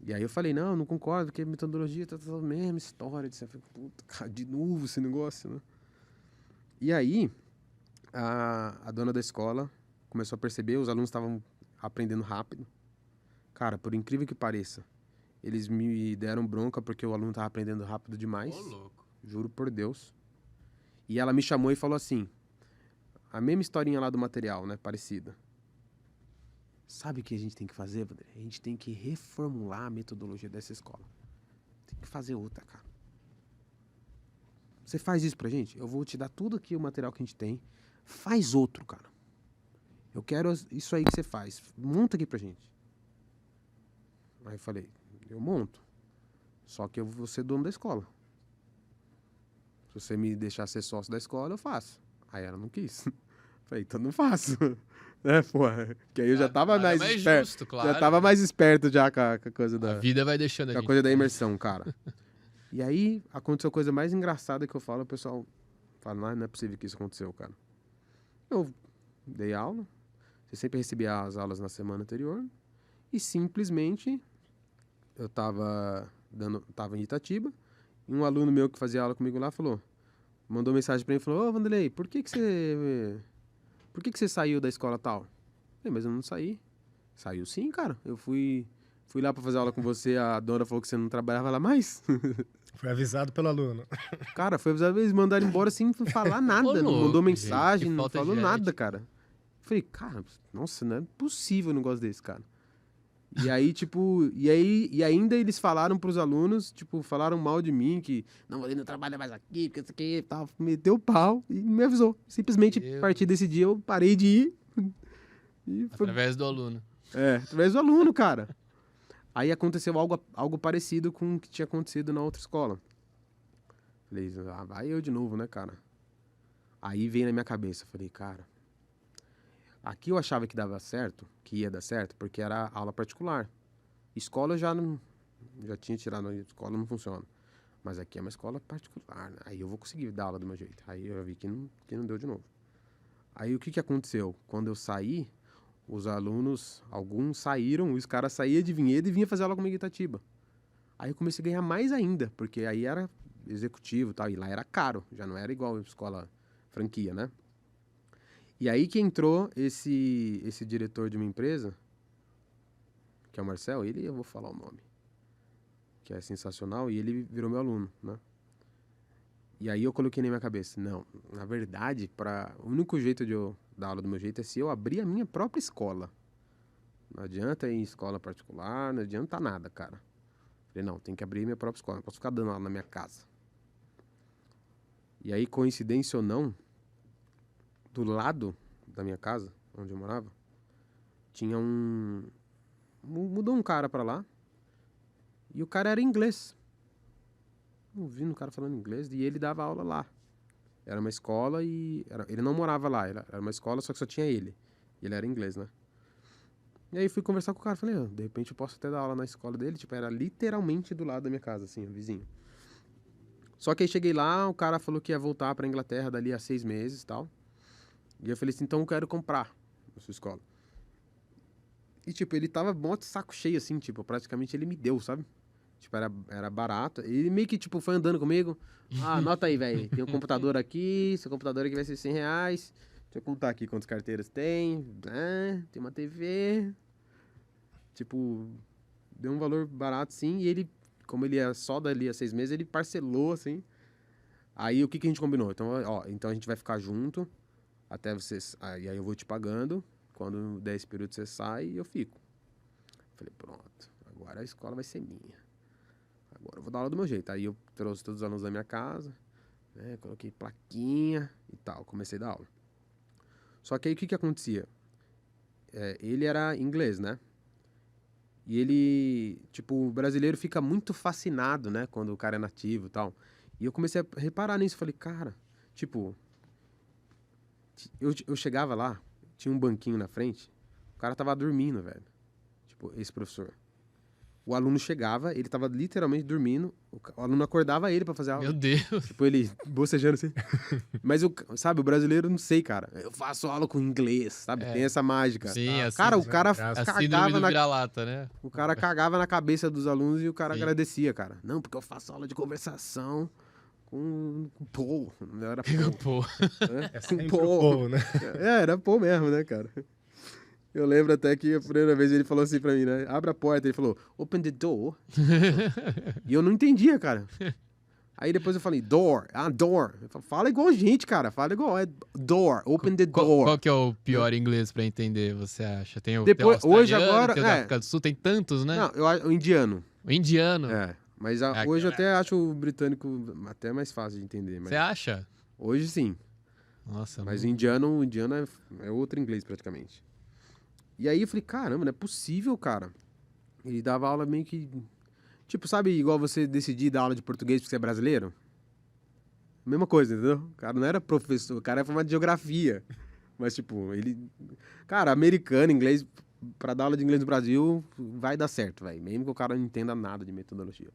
E aí eu falei, não concordo, porque a metodologia tá a mesma história. Eu falei, puta, cara, de novo esse negócio, né? E aí, a dona da escola começou a perceber, os alunos estavam aprendendo rápido. Cara, por incrível que pareça, eles me deram bronca porque o aluno tava aprendendo rápido demais. Ô, louco. Juro por Deus. E ela me chamou e falou assim, a mesma historinha lá do material, né, parecida. Sabe o que a gente tem que fazer, Vandré? A gente tem que reformular a metodologia dessa escola. Tem que fazer outra, cara. Você faz isso pra gente? Eu vou te dar tudo aqui, o material que a gente tem. Faz outro, cara. Eu quero isso aí que você faz. Monta aqui pra gente. Aí eu falei, eu monto. Só que eu vou ser dono da escola. Se você me deixar ser sócio da escola, eu faço. Aí ela não quis. Falei, então não faço. Né, porra? Que aí eu já tava mais esperto. Justo, claro. Já tava mais esperto já com a coisa da... A vida vai deixando com a coisa da imersão, cara. E aí, aconteceu a coisa mais engraçada que eu falo, o pessoal fala, não é possível que isso aconteceu, cara. Eu dei aula, você sempre recebia as aulas na semana anterior, e simplesmente eu tava em Itatiba, e um aluno meu que fazia aula comigo lá mandou mensagem pra mim e falou, ô Vanderlei, por que você saiu da escola tal? Eu falei, mas eu não saí. Saiu sim, cara. Eu fui lá pra fazer aula com você, a dona falou que você não trabalhava lá mais. Foi avisado pelo aluno. Cara, foi avisado, eles mandaram embora sem falar nada. Não mandou mensagem, gente, não falou nada, ética. cara. Falei, cara, nossa, não é possível um negócio desse, cara. E aí, tipo, e ainda eles falaram pros alunos, tipo, falaram mal de mim, que não, ele não trabalha mais aqui, porque isso aqui e tal. Meteu o pau e me avisou. Simplesmente, a partir desse dia, eu parei de ir. E foi... Através do aluno. Através do aluno, cara. Aí aconteceu algo parecido com o que tinha acontecido na outra escola. Falei, vai eu de novo, né, cara? Aí veio na minha cabeça, falei, cara, aqui eu achava que dava certo, que ia dar certo, porque era aula particular. Escola eu já tinha tirado, escola não funciona. Mas aqui é uma escola particular, né? Aí eu vou conseguir dar aula do meu jeito. Aí eu vi que não deu de novo. Aí o que aconteceu? Quando eu saí, os alunos, alguns saíram, os caras saíam de Vinhedo e vinham fazer aula comigo em Itatiba. Aí eu comecei a ganhar mais ainda, porque aí era executivo e tal, e lá era caro, já não era igual a escola franquia, né? E aí que entrou esse diretor de uma empresa, que é o Marcel, eu vou falar o nome, que é sensacional, e ele virou meu aluno, né? E aí eu coloquei na minha cabeça, não, na verdade, o único jeito de eu dar aula do meu jeito é se eu abrir a minha própria escola. Não adianta ir em escola particular, não adianta nada, cara. Falei, não, tem que abrir minha própria escola, não posso ficar dando aula na minha casa. E aí, coincidência ou não, do lado da minha casa, onde eu morava, tinha mudou um cara pra lá, e o cara era inglês. Ouvindo o cara falando inglês, e ele dava aula lá. Era uma escola e... ele não morava lá, era uma escola, só que só tinha ele. E ele era inglês, né? E aí fui conversar com o cara, falei, de repente eu posso até dar aula na escola dele. Tipo, era literalmente do lado da minha casa, assim, o vizinho. Só que aí cheguei lá, o cara falou que ia voltar pra Inglaterra dali a 6 meses e tal. E eu falei assim, então eu quero comprar a sua escola. E tipo, ele tava mó de saco cheio, assim, tipo, praticamente ele me deu, sabe? Tipo, era barato. Ele meio que, tipo, foi andando comigo. Anota aí, velho. Tem um computador aqui. Seu computador aqui vai ser R$100. Deixa eu contar aqui quantas carteiras tem. Tem uma TV. Tipo, deu um valor barato, sim. E ele, como ele é só dali a 6 meses, ele parcelou, assim. Aí, o que a gente combinou? Então, então a gente vai ficar junto até vocês... Aí eu vou te pagando. Quando der esse período, você sai e eu fico. Falei, pronto. Agora a escola vai ser minha. Agora eu vou dar aula do meu jeito. Aí eu trouxe todos os alunos da minha casa, né, coloquei plaquinha e tal, comecei a dar aula. Só que aí o que acontecia? Ele era inglês, né? E ele, tipo, o brasileiro fica muito fascinado, né, quando o cara é nativo e tal. E eu comecei a reparar nisso, falei, cara, tipo, eu chegava lá, tinha um banquinho na frente, o cara tava dormindo, velho. Tipo, esse professor. O aluno chegava, ele tava literalmente dormindo, o aluno acordava ele pra fazer aula. Meu Deus. Tipo, ele bocejando assim. Mas, sabe, o brasileiro, não sei, cara. Eu faço aula com inglês, sabe? Tem essa mágica. Sim, assim, cara, o cara a síndrome do vira-lata, né? O cara cagava na cabeça dos alunos e o cara agradecia, cara. Não, porque eu faço aula de conversação com Paul. Não era Paul. É sempre Paul, né? Era Paul mesmo, né, cara? Eu lembro até que a primeira vez ele falou assim pra mim, né? Abre a porta. Ele falou, open the door. E eu não entendia, cara. Aí depois eu falei, door. Door. Fala igual a gente, cara. Fala igual. É door. Open the door. Qual que é o pior inglês pra entender, você acha? Tem o Depois, tem o hoje, australiano, agora, tem o da África do Sul, tem tantos, né? Não, o indiano. O indiano. Mas hoje eu até acho o britânico até mais fácil de entender. Você acha? Hoje sim. Nossa, mas o indiano é outro inglês praticamente. E aí eu falei, caramba, não é possível, cara. Ele dava aula meio que... Tipo, sabe, igual você decidir dar aula de português porque você é brasileiro? Mesma coisa, entendeu? O cara não era professor, o cara é formado de geografia. Mas, tipo, ele... Cara, americano, inglês... Pra dar aula de inglês no Brasil, vai dar certo, velho. Mesmo que o cara não entenda nada de metodologia.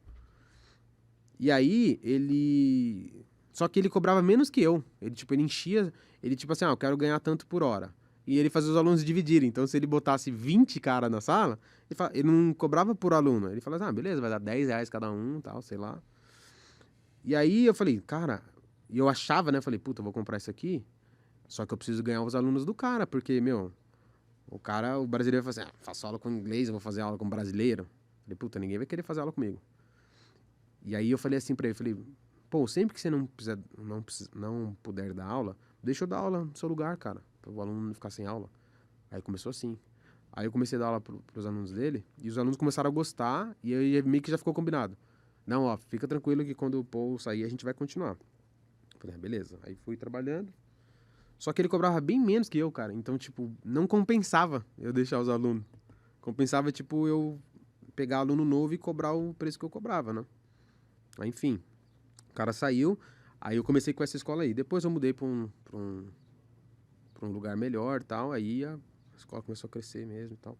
E aí, ele... Só que ele cobrava menos que eu. Ele enchia... Ele, tipo assim, eu quero ganhar tanto por hora. E ele fazia os alunos dividirem. Então, se ele botasse 20 caras na sala, ele não cobrava por aluno. Ele falava, beleza, vai dar R$10 cada um, tal, sei lá. E aí, eu falei, cara... E eu achava, né? Eu falei, puta, eu vou comprar isso aqui. Só que eu preciso ganhar os alunos do cara. Porque, o brasileiro vai fazer, faço aula com inglês, eu vou fazer aula com brasileiro. Eu falei, puta, ninguém vai querer fazer aula comigo. E aí eu falei assim pra ele, pô, sempre que você não puder dar aula, deixa eu dar aula no seu lugar, cara, para o aluno não ficar sem aula. Aí começou assim. Aí eu comecei a dar aula pros alunos dele, e os alunos começaram a gostar, e aí meio que já ficou combinado. Não, fica tranquilo que quando o Paul sair, a gente vai continuar. Eu falei, beleza. Aí fui trabalhando. Só que ele cobrava bem menos que eu, cara. Então, não compensava eu deixar os alunos. Compensava, eu pegar aluno novo e cobrar o preço que eu cobrava, né? Aí, enfim, o cara saiu. Aí eu comecei com essa escola aí. Depois eu mudei pra um lugar melhor e tal. Aí a escola começou a crescer mesmo e tal.